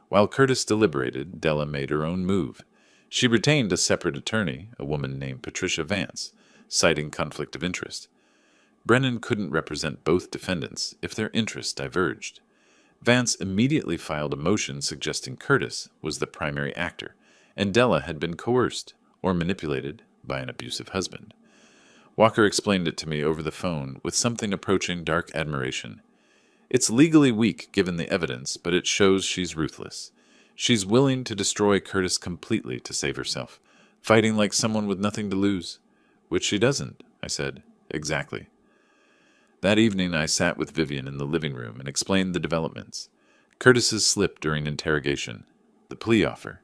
While Curtis deliberated, Della made her own move. She retained a separate attorney, a woman named Patricia Vance, citing conflict of interest. Brennan couldn't represent both defendants if their interests diverged. Vance immediately filed a motion suggesting Curtis was the primary actor, and Della had been coerced or manipulated by an abusive husband. Walker explained it to me over the phone with something approaching dark admiration. It's legally weak given the evidence, but it shows she's ruthless. She's willing to destroy Curtis completely to save herself, fighting like someone with nothing to lose. Which she doesn't, I said. Exactly. That evening, I sat with Vivian in the living room and explained the developments. Curtis's slip during interrogation, the plea offer,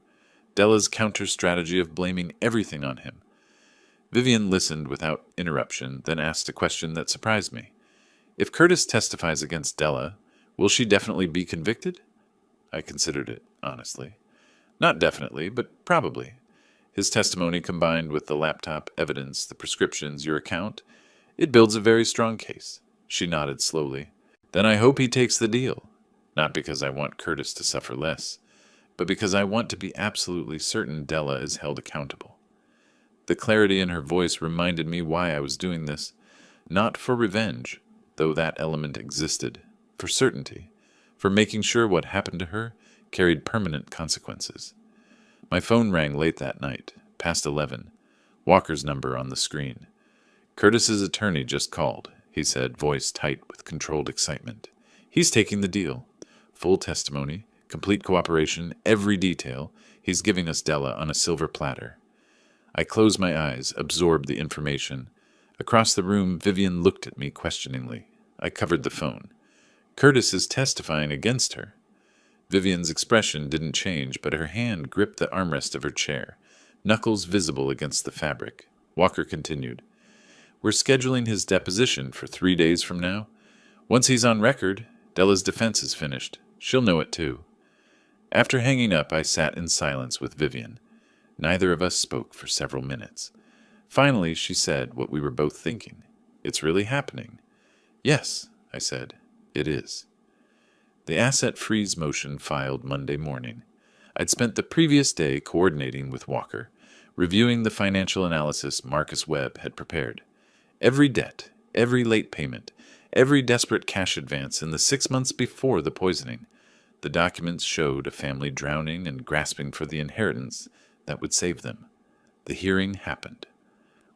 Della's counter-strategy of blaming everything on him. Vivian listened without interruption, then asked a question that surprised me. If Curtis testifies against Della, will she definitely be convicted? I considered it, honestly. Not definitely, but probably. His testimony combined with the laptop evidence, the prescriptions, your account, it builds a very strong case. She nodded slowly. Then I hope he takes the deal. Not because I want Curtis to suffer less, but because I want to be absolutely certain Della is held accountable. The clarity in her voice reminded me why I was doing this. Not for revenge, though that element existed. For certainty. For making sure what happened to her carried permanent consequences. My phone rang late that night, past 11. Walker's number on the screen. Curtis's attorney just called, he said, voice tight with controlled excitement. He's taking the deal. Full testimony, complete cooperation, every detail. He's giving us Della on a silver platter. I closed my eyes, absorbed the information. Across the room, Vivian looked at me questioningly. I covered the phone. Curtis is testifying against her. Vivian's expression didn't change, but her hand gripped the armrest of her chair, knuckles visible against the fabric. Walker continued. We're scheduling his deposition for 3 days from now. Once he's on record, Della's defense is finished. She'll know it too. After hanging up, I sat in silence with Vivian. Neither of us spoke for several minutes. Finally, she said what we were both thinking. It's really happening. Yes, I said, it is. The asset freeze motion filed Monday morning. I'd spent the previous day coordinating with Walker, reviewing the financial analysis Marcus Webb had prepared. Every debt, every late payment, every desperate cash advance in the 6 months before the poisoning. The documents showed a family drowning and grasping for the inheritance that would save them. The hearing happened.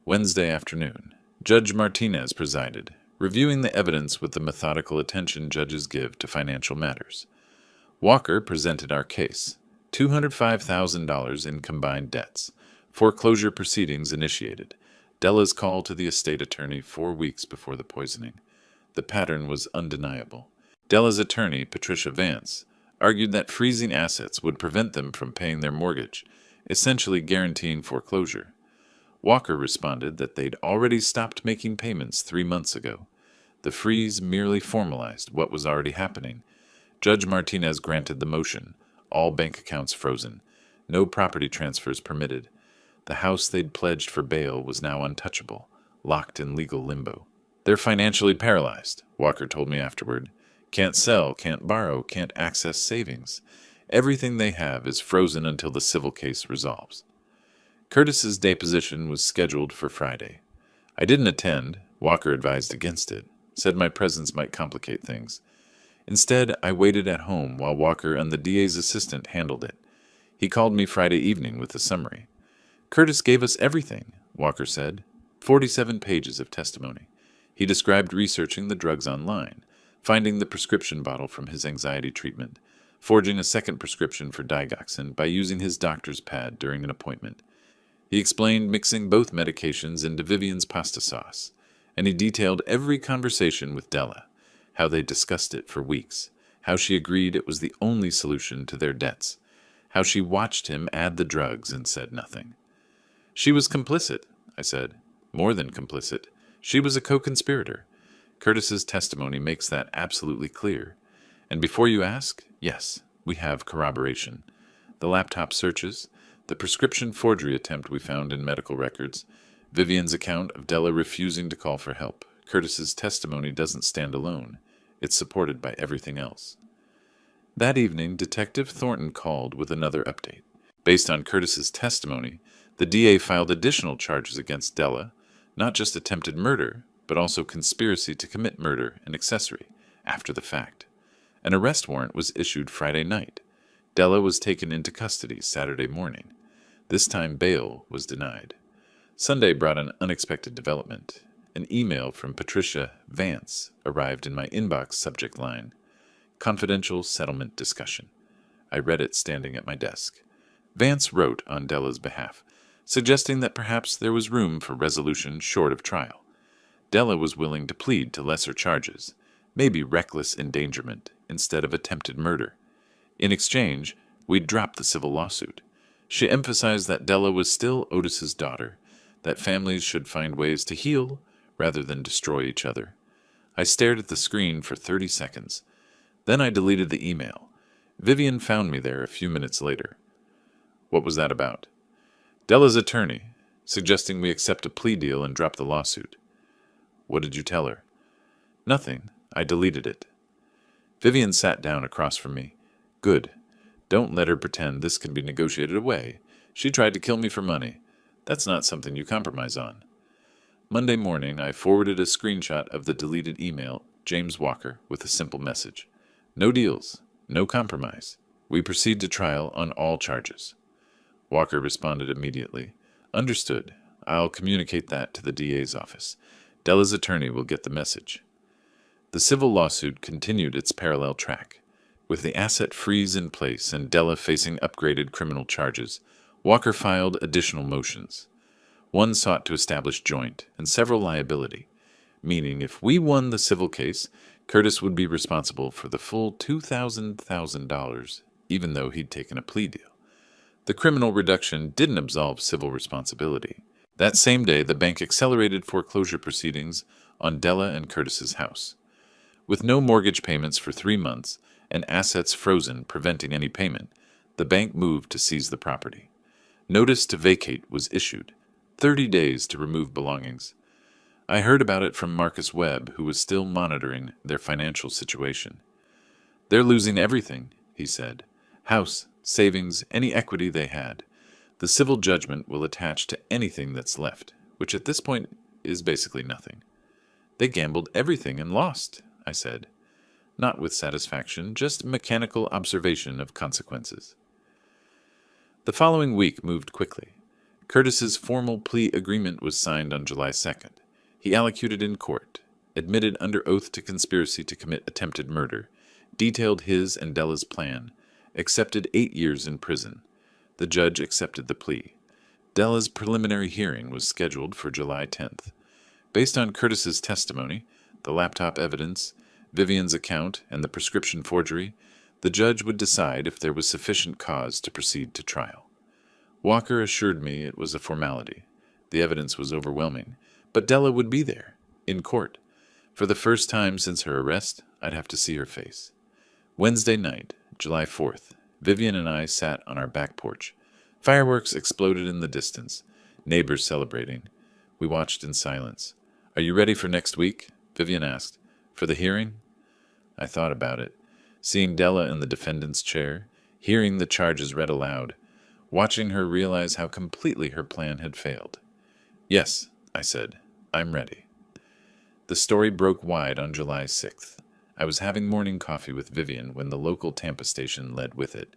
Wednesday afternoon, Judge Martinez presided, reviewing the evidence with the methodical attention judges give to financial matters. Walker presented our case. $205,000 in combined debts. Foreclosure proceedings initiated. Della's call to the estate attorney 4 weeks before the poisoning. The pattern was undeniable. Della's attorney, Patricia Vance, argued that freezing assets would prevent them from paying their mortgage, essentially guaranteeing foreclosure. Walker responded that they'd already stopped making payments 3 months ago. The freeze merely formalized what was already happening. Judge Martinez granted the motion. All bank accounts frozen. No property transfers permitted. The house they'd pledged for bail was now untouchable, locked in legal limbo. They're financially paralyzed, Walker told me afterward. Can't sell, can't borrow, can't access savings. Everything they have is frozen until the civil case resolves. Curtis's deposition was scheduled for Friday. I didn't attend. Walker advised against it, said my presence might complicate things. Instead, I waited at home while Walker and the DA's assistant handled it. He called me Friday evening with a summary. Curtis gave us everything, Walker said. 47 pages of testimony. He described researching the drugs online, finding the prescription bottle from his anxiety treatment, forging a second prescription for digoxin by using his doctor's pad during an appointment. He explained mixing both medications into Vivian's pasta sauce, and he detailed every conversation with Della, how they discussed it for weeks, how she agreed it was the only solution to their debts, how she watched him add the drugs and said nothing. She was complicit, I said. More than complicit. She was a co-conspirator. Curtis's testimony makes that absolutely clear. And before you ask, yes, we have corroboration. The laptop searches, the prescription forgery attempt we found in medical records, Vivian's account of Della refusing to call for help. Curtis's testimony doesn't stand alone. It's supported by everything else. That evening, Detective Thornton called with another update. Based on Curtis's testimony, the DA filed additional charges against Della, not just attempted murder, but also conspiracy to commit murder and accessory, after the fact. An arrest warrant was issued Friday night. Della was taken into custody Saturday morning. This time bail was denied. Sunday brought an unexpected development. An email from Patricia Vance arrived in my inbox subject line. Confidential settlement discussion. I read it standing at my desk. Vance wrote on Della's behalf, suggesting that perhaps there was room for resolution short of trial. Della was willing to plead to lesser charges, maybe reckless endangerment instead of attempted murder. In exchange, we'd drop the civil lawsuit. She emphasized that Della was still Otis's daughter, that families should find ways to heal rather than destroy each other. I stared at the screen for 30 seconds. Then I deleted the email. Vivian found me there a few minutes later. What was that about? Della's attorney, suggesting we accept a plea deal and drop the lawsuit. What did you tell her? Nothing. I deleted it. Vivian sat down across from me. Good. Don't let her pretend this can be negotiated away. She tried to kill me for money. That's not something you compromise on. Monday morning, I forwarded a screenshot of the deleted email, James Walker, with a simple message. No deals. No compromise. We proceed to trial on all charges. Walker responded immediately. Understood. I'll communicate that to the DA's office. Della's attorney will get the message. The civil lawsuit continued its parallel track. With the asset freeze in place and Della facing upgraded criminal charges, Walker filed additional motions. One sought to establish joint and several liability, meaning if we won the civil case, Curtis would be responsible for the full $2,000, even though he'd taken a plea deal. The criminal reduction didn't absolve civil responsibility. That same day, the bank accelerated foreclosure proceedings on Della and Curtis's house. With no mortgage payments for 3 months and assets frozen preventing any payment, the bank moved to seize the property. Notice to vacate was issued, 30 days to remove belongings. I heard about it from Marcus Webb, who was still monitoring their financial situation. They're losing everything, he said. House, savings, any equity they had. The civil judgment will attach to anything that's left, which at this point is basically nothing. They gambled everything and lost, I said. Not with satisfaction, just mechanical observation of consequences. The following week moved quickly. Curtis's formal plea agreement was signed on July 2nd. He allocuted in court, admitted under oath to conspiracy to commit attempted murder, detailed his and Della's plan, accepted 8 years in prison. The judge accepted the plea. Della's preliminary hearing was scheduled for July 10th. Based on Curtis's testimony, the laptop evidence, Vivian's account, and the prescription forgery, the judge would decide if there was sufficient cause to proceed to trial. Walker assured me it was a formality. The evidence was overwhelming, but Della would be there, in court. For the first time since her arrest, I'd have to see her face. Wednesday night, July 4th, Vivian and I sat on our back porch. Fireworks exploded in the distance, neighbors celebrating. We watched in silence. Are you ready for next week? Vivian asked. For the hearing? I thought about it. Seeing Della in the defendant's chair, hearing the charges read aloud, watching her realize how completely her plan had failed. Yes, I said, I'm ready. The story broke wide on July 6th. I was having morning coffee with Vivian when the local Tampa station led with it.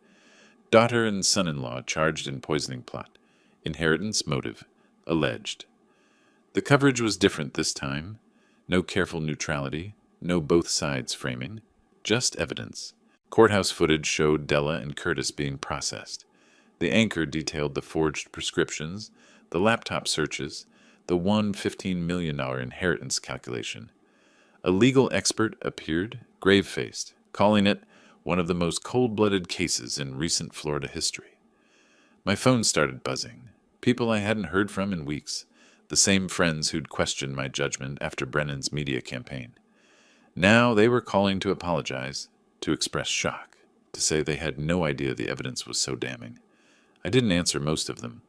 Daughter and son-in-law charged in poisoning plot. Inheritance motive. Alleged. The coverage was different this time. No careful neutrality, no both sides framing, just evidence. Courthouse footage showed Della and Curtis being processed. The anchor detailed the forged prescriptions, the laptop searches, the $15 million inheritance calculation. A legal expert appeared, grave-faced, calling it one of the most cold-blooded cases in recent Florida history. My phone started buzzing. People I hadn't heard from in weeks, the same friends who'd questioned my judgment after Brennan's media campaign. Now they were calling to apologize, to express shock, to say they had no idea the evidence was so damning. I didn't answer most of them.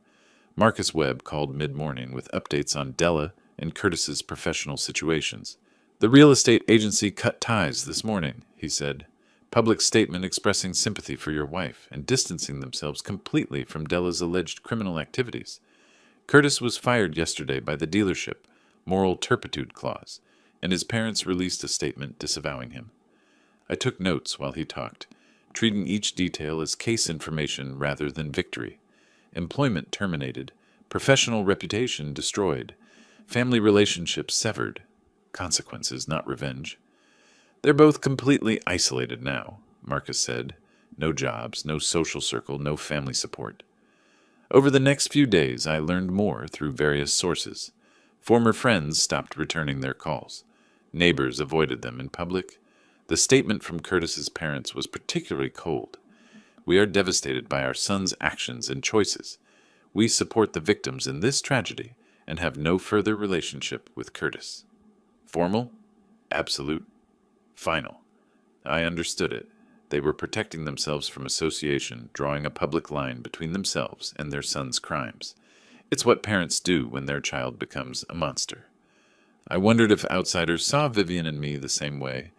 Marcus Webb called mid-morning with updates on Della and Curtis's professional situations. The real estate agency cut ties this morning, he said. Public statement expressing sympathy for your wife and distancing themselves completely from Della's alleged criminal activities. Curtis was fired yesterday by the dealership, moral turpitude clause, and his parents released a statement disavowing him. I took notes while he talked, treating each detail as case information rather than victory. Employment terminated, professional reputation destroyed, family relationships severed, consequences, not revenge. They're both completely isolated now, Marcus said. No jobs, no social circle, no family support. Over the next few days, I learned more through various sources. Former friends stopped returning their calls. Neighbors avoided them in public. The statement from Curtis's parents was particularly cold. We are devastated by our son's actions and choices. We support the victims in this tragedy and have no further relationship with Curtis. Formal? Absolute? Final. I understood it. They were protecting themselves from association, drawing a public line between themselves and their son's crimes. It's what parents do when their child becomes a monster. I wondered if outsiders saw Vivian and me the same way,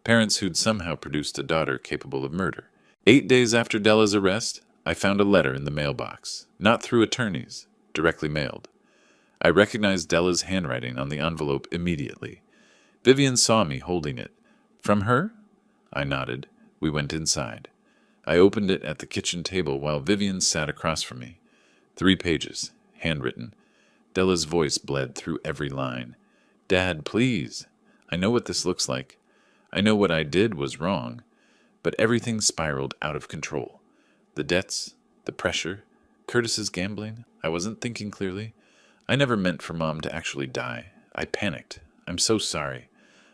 parents who'd somehow produced a daughter capable of murder. 8 days after Della's arrest, I found a letter in the mailbox, not through attorneys, directly mailed. I recognized Della's handwriting on the envelope immediately. Vivian saw me holding it. From her? I nodded. We went inside. I opened it at the kitchen table while Vivian sat across from me. 3 pages, handwritten. Della's voice bled through every line. Dad, please. I know what this looks like. I know what I did was wrong. But everything spiraled out of control. The debts, the pressure, Curtis's gambling. I wasn't thinking clearly. I never meant for Mom to actually die. I panicked. I'm so sorry.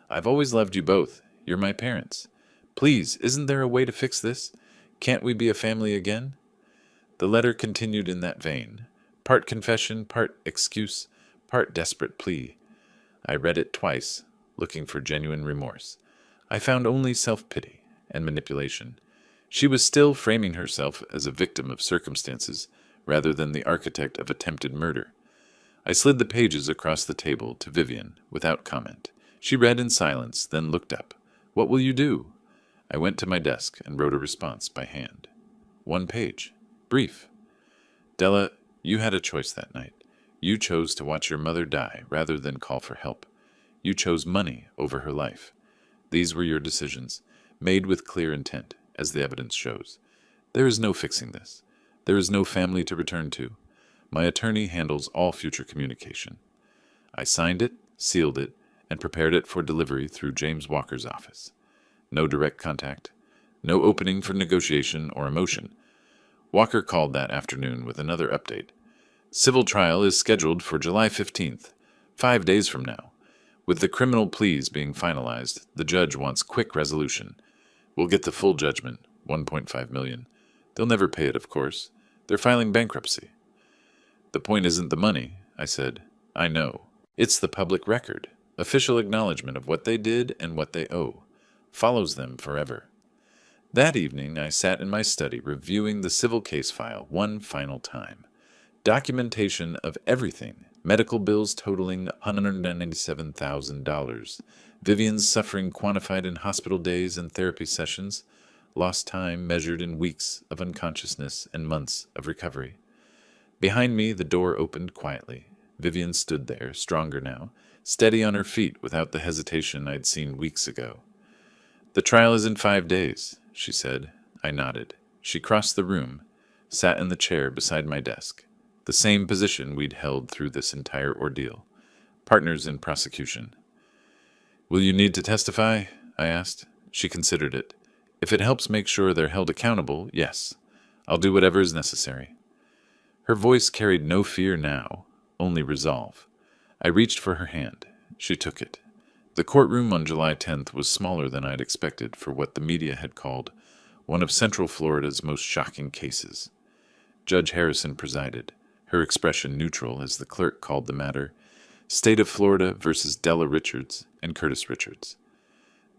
I've always loved you both. You're my parents. Please, isn't there a way to fix this? Can't we be a family again? The letter continued in that vein. Part confession, part excuse, part desperate plea. I read it twice, looking for genuine remorse. I found only self-pity and manipulation. She was still framing herself as a victim of circumstances rather than the architect of attempted murder. I slid the pages across the table to Vivian without comment. She read in silence, then looked up. What will you do? I went to my desk and wrote a response by hand. 1 page. Brief. Della, you had a choice that night. You chose to watch your mother die rather than call for help. You chose money over her life. These were your decisions, made with clear intent, as the evidence shows. There is no fixing this. There is no family to return to. My attorney handles all future communication. I signed it, sealed it, and prepared it for delivery through James Walker's office. No direct contact. No opening for negotiation or emotion. Walker called that afternoon with another update. Civil trial is scheduled for July 15th, 5 days from now. With the criminal pleas being finalized, the judge wants quick resolution. We'll get the full judgment, $1.5 million. They'll never pay it, of course. They're filing bankruptcy. The point isn't the money, I said. I know. It's the public record, official acknowledgement of what they did and what they owe. Follows them forever. That evening, I sat in my study reviewing the civil case file one final time. Documentation of everything. Medical bills totaling $197,000. Vivian's suffering quantified in hospital days and therapy sessions. Lost time measured in weeks of unconsciousness and months of recovery. Behind me, the door opened quietly. Vivian stood there, stronger now, steady on her feet without the hesitation I'd seen weeks ago. The trial is in 5 days, she said. I nodded. She crossed the room, sat in the chair beside my desk. The same position we'd held through this entire ordeal. Partners in prosecution. Will you need to testify? I asked. She considered it. If it helps make sure they're held accountable, yes. I'll do whatever is necessary. Her voice carried no fear now, only resolve. I reached for her hand. She took it. The courtroom on July 10th was smaller than I'd expected for what the media had called one of Central Florida's most shocking cases. Judge Harrison presided, her expression neutral as the clerk called the matter State of Florida versus Della Richards and Curtis Richards.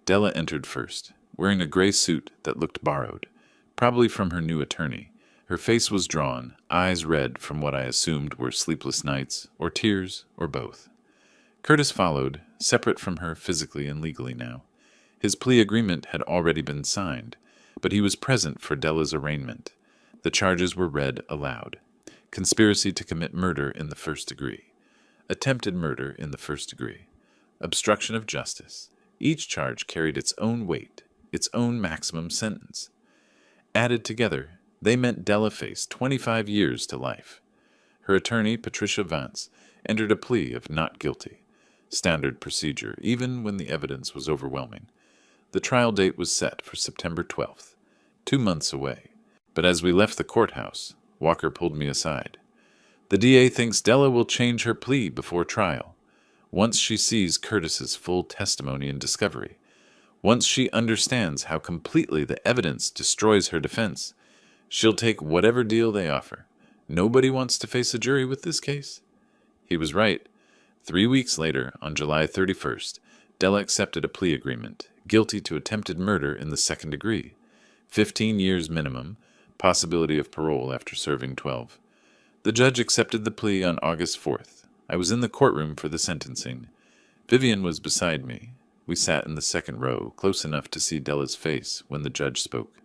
Della entered first, wearing a gray suit that looked borrowed, probably from her new attorney. Her face was drawn, eyes red from what I assumed were sleepless nights, or tears, or both. Curtis followed, separate from her physically and legally now. His plea agreement had already been signed, but he was present for Della's arraignment. The charges were read aloud. Conspiracy to commit murder in the first degree. Attempted murder in the first degree. Obstruction of justice. Each charge carried its own weight, its own maximum sentence. Added together, they meant Della faced 25 years to life. Her attorney, Patricia Vance, entered a plea of not guilty. Standard procedure, even when the evidence was overwhelming. The trial date was set for September 12th, 2 months away. But as we left the courthouse, Walker pulled me aside. The DA thinks Della will change her plea before trial. once she sees Curtis's full testimony and discovery, once she understands how completely the evidence destroys her defense, she'll take whatever deal they offer. Nobody wants to face a jury with this case. He was right. 3 weeks later, on July 31st, Della accepted a plea agreement, guilty to attempted murder in the second degree. 15 years minimum, possibility of parole after serving 12. The judge accepted the plea on August 4th. I was in the courtroom for the sentencing. Vivian was beside me. We sat in the second row, close enough to see Della's face when the judge spoke.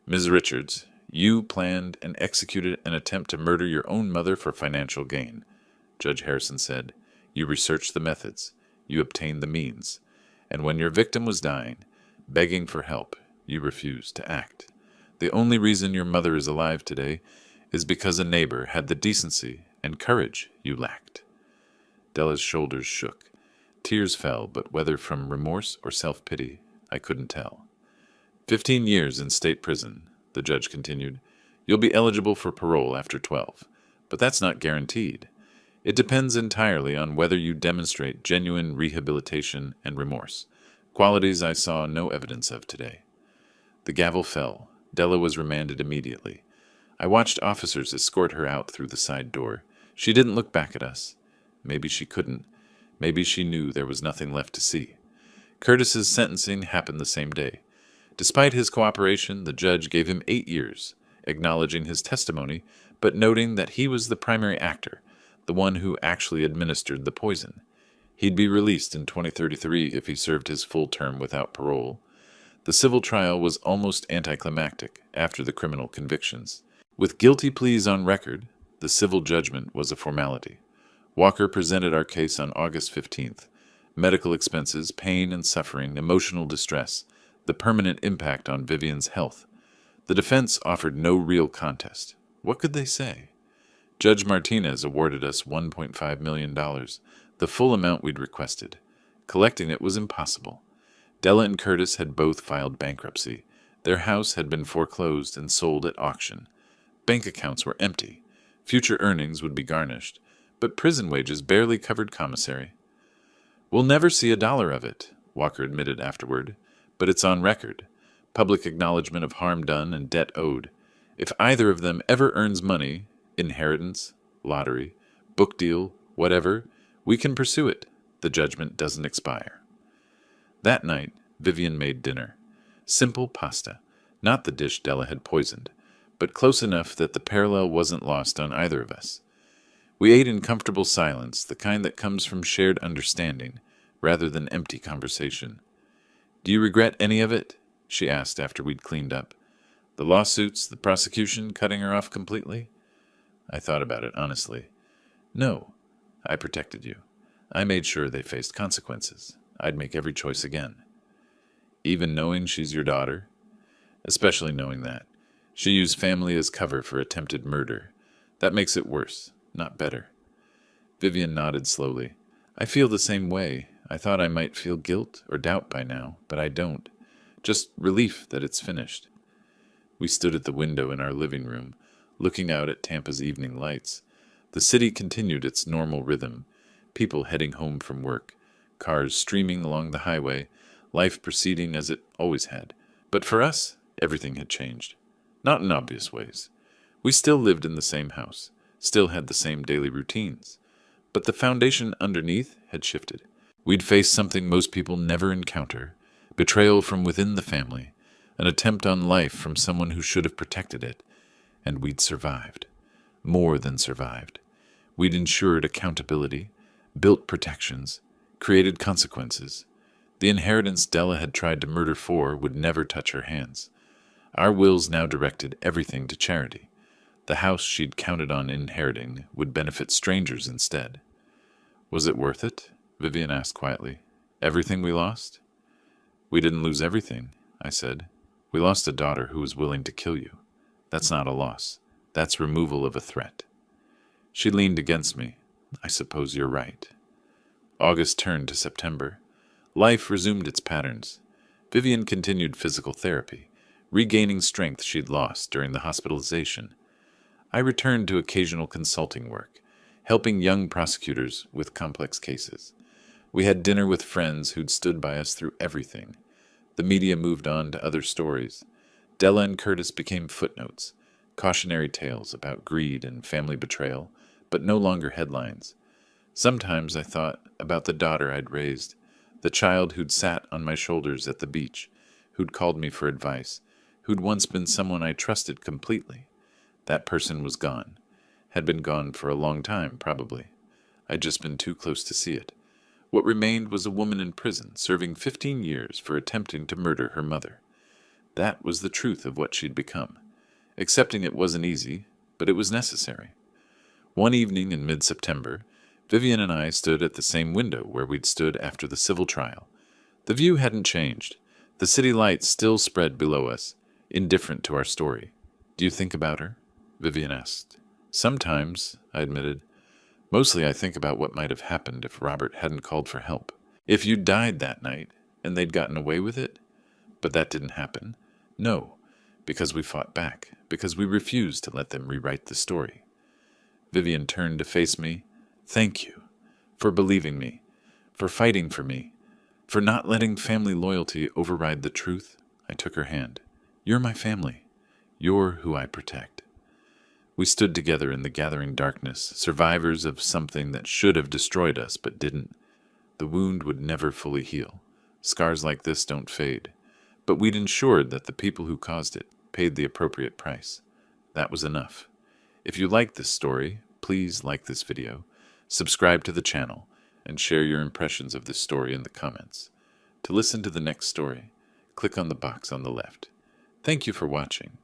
Ms. Richards, you planned and executed an attempt to murder your own mother for financial gain, Judge Harrison said. You researched the methods. You obtained the means. And when your victim was dying, begging for help, you refused to act. The only reason your mother is alive today is because a neighbor had the decency and courage you lacked. Della's shoulders shook. Tears fell, but whether from remorse or self-pity, I couldn't tell. 15 years in state prison, the judge continued. You'll be eligible for parole after 12, but that's not guaranteed. It depends entirely on whether you demonstrate genuine rehabilitation and remorse, qualities I saw no evidence of today. The gavel fell. Della was remanded immediately. I watched officers escort her out through the side door. She didn't look back at us. Maybe she couldn't. Maybe she knew there was nothing left to see. Curtis's sentencing happened the same day. Despite his cooperation, the judge gave him 8 years, acknowledging his testimony, but noting that he was the primary actor, the one who actually administered the poison. He'd be released in 2033 if he served his full term without parole. The civil trial was almost anticlimactic after the criminal convictions. With guilty pleas on record, the civil judgment was a formality. Walker presented our case on August 15th. Medical expenses, pain and suffering, emotional distress, the permanent impact on Vivian's health. The defense offered no real contest. What could they say? Judge Martinez awarded us $1.5 million, the full amount we'd requested. Collecting it was impossible. Della and Curtis had both filed bankruptcy. Their house had been foreclosed and sold at auction. Bank accounts were empty. Future earnings would be garnished, but prison wages barely covered commissary. We'll never see $1 of it, Walker admitted afterward, but it's on record. Public acknowledgement of harm done and debt owed. If either of them ever earns money, inheritance, lottery, book deal, whatever, we can pursue it. The judgment doesn't expire. That night, Vivian made dinner. Simple pasta, not the dish Della had poisoned, but close enough that the parallel wasn't lost on either of us. We ate in comfortable silence, the kind that comes from shared understanding, rather than empty conversation. Do you regret any of it? She asked after we'd cleaned up. The lawsuits, the prosecution cutting her off completely? I thought about it honestly. No, I protected you. I made sure they faced consequences. I'd make every choice again. Even knowing she's your daughter? Especially knowing that. She used family as cover for attempted murder. That makes it worse, not better. Vivian nodded slowly. I feel the same way. I thought I might feel guilt or doubt by now, but I don't. Just relief that it's finished. We stood at the window in our living room, looking out at Tampa's evening lights. The city continued its normal rhythm, people heading home from work, cars streaming along the highway, life proceeding as it always had. But for us, everything had changed. Not in obvious ways. We still lived in the same house, still had the same daily routines, but the foundation underneath had shifted. We'd faced something most people never encounter, betrayal from within the family, an attempt on life from someone who should have protected it, and we'd survived. More than survived. We'd ensured accountability, built protections, created consequences. The inheritance Della had tried to murder for would never touch her hands. Our wills now directed everything to charity. The house she'd counted on inheriting would benefit strangers instead. Was it worth it? Vivian asked quietly. Everything we lost? We didn't lose everything, I said. We lost a daughter who was willing to kill you. That's not a loss. That's removal of a threat. She leaned against me. I suppose you're right. August turned to September. Life resumed its patterns. Vivian continued physical therapy, regaining strength she'd lost during the hospitalization. I returned to occasional consulting work, helping young prosecutors with complex cases. We had dinner with friends who'd stood by us through everything. The media moved on to other stories. Della and Curtis became footnotes, cautionary tales about greed and family betrayal, but no longer headlines. Sometimes I thought about the daughter I'd raised, the child who'd sat on my shoulders at the beach, who'd called me for advice, who'd once been someone I trusted completely. That person was gone. Had been gone for a long time, probably. I'd just been too close to see it. What remained was a woman in prison, serving 15 years for attempting to murder her mother. That was the truth of what she'd become. Accepting it wasn't easy, but it was necessary. One evening in mid-September, Vivian and I stood at the same window where we'd stood after the civil trial. The view hadn't changed. The city lights still spread below us, indifferent to our story. "Do you think about her?" Vivian asked. "Sometimes," I admitted. "Mostly I think about what might have happened if Robert hadn't called for help. If you'd died that night, and they'd gotten away with it? But that didn't happen. No, because we fought back, because we refused to let them rewrite the story." Vivian turned to face me. "Thank you for believing me, for fighting for me, for not letting family loyalty override the truth." I took her hand. "You're my family. You're who I protect." We stood together in the gathering darkness, survivors of something that should have destroyed us but didn't. The wound would never fully heal. Scars like this don't fade. But we'd ensured that the people who caused it paid the appropriate price. That was enough. If you like this story, please like this video, subscribe to the channel, and share your impressions of this story in the comments. To listen to the next story, click on the box on the left. Thank you for watching.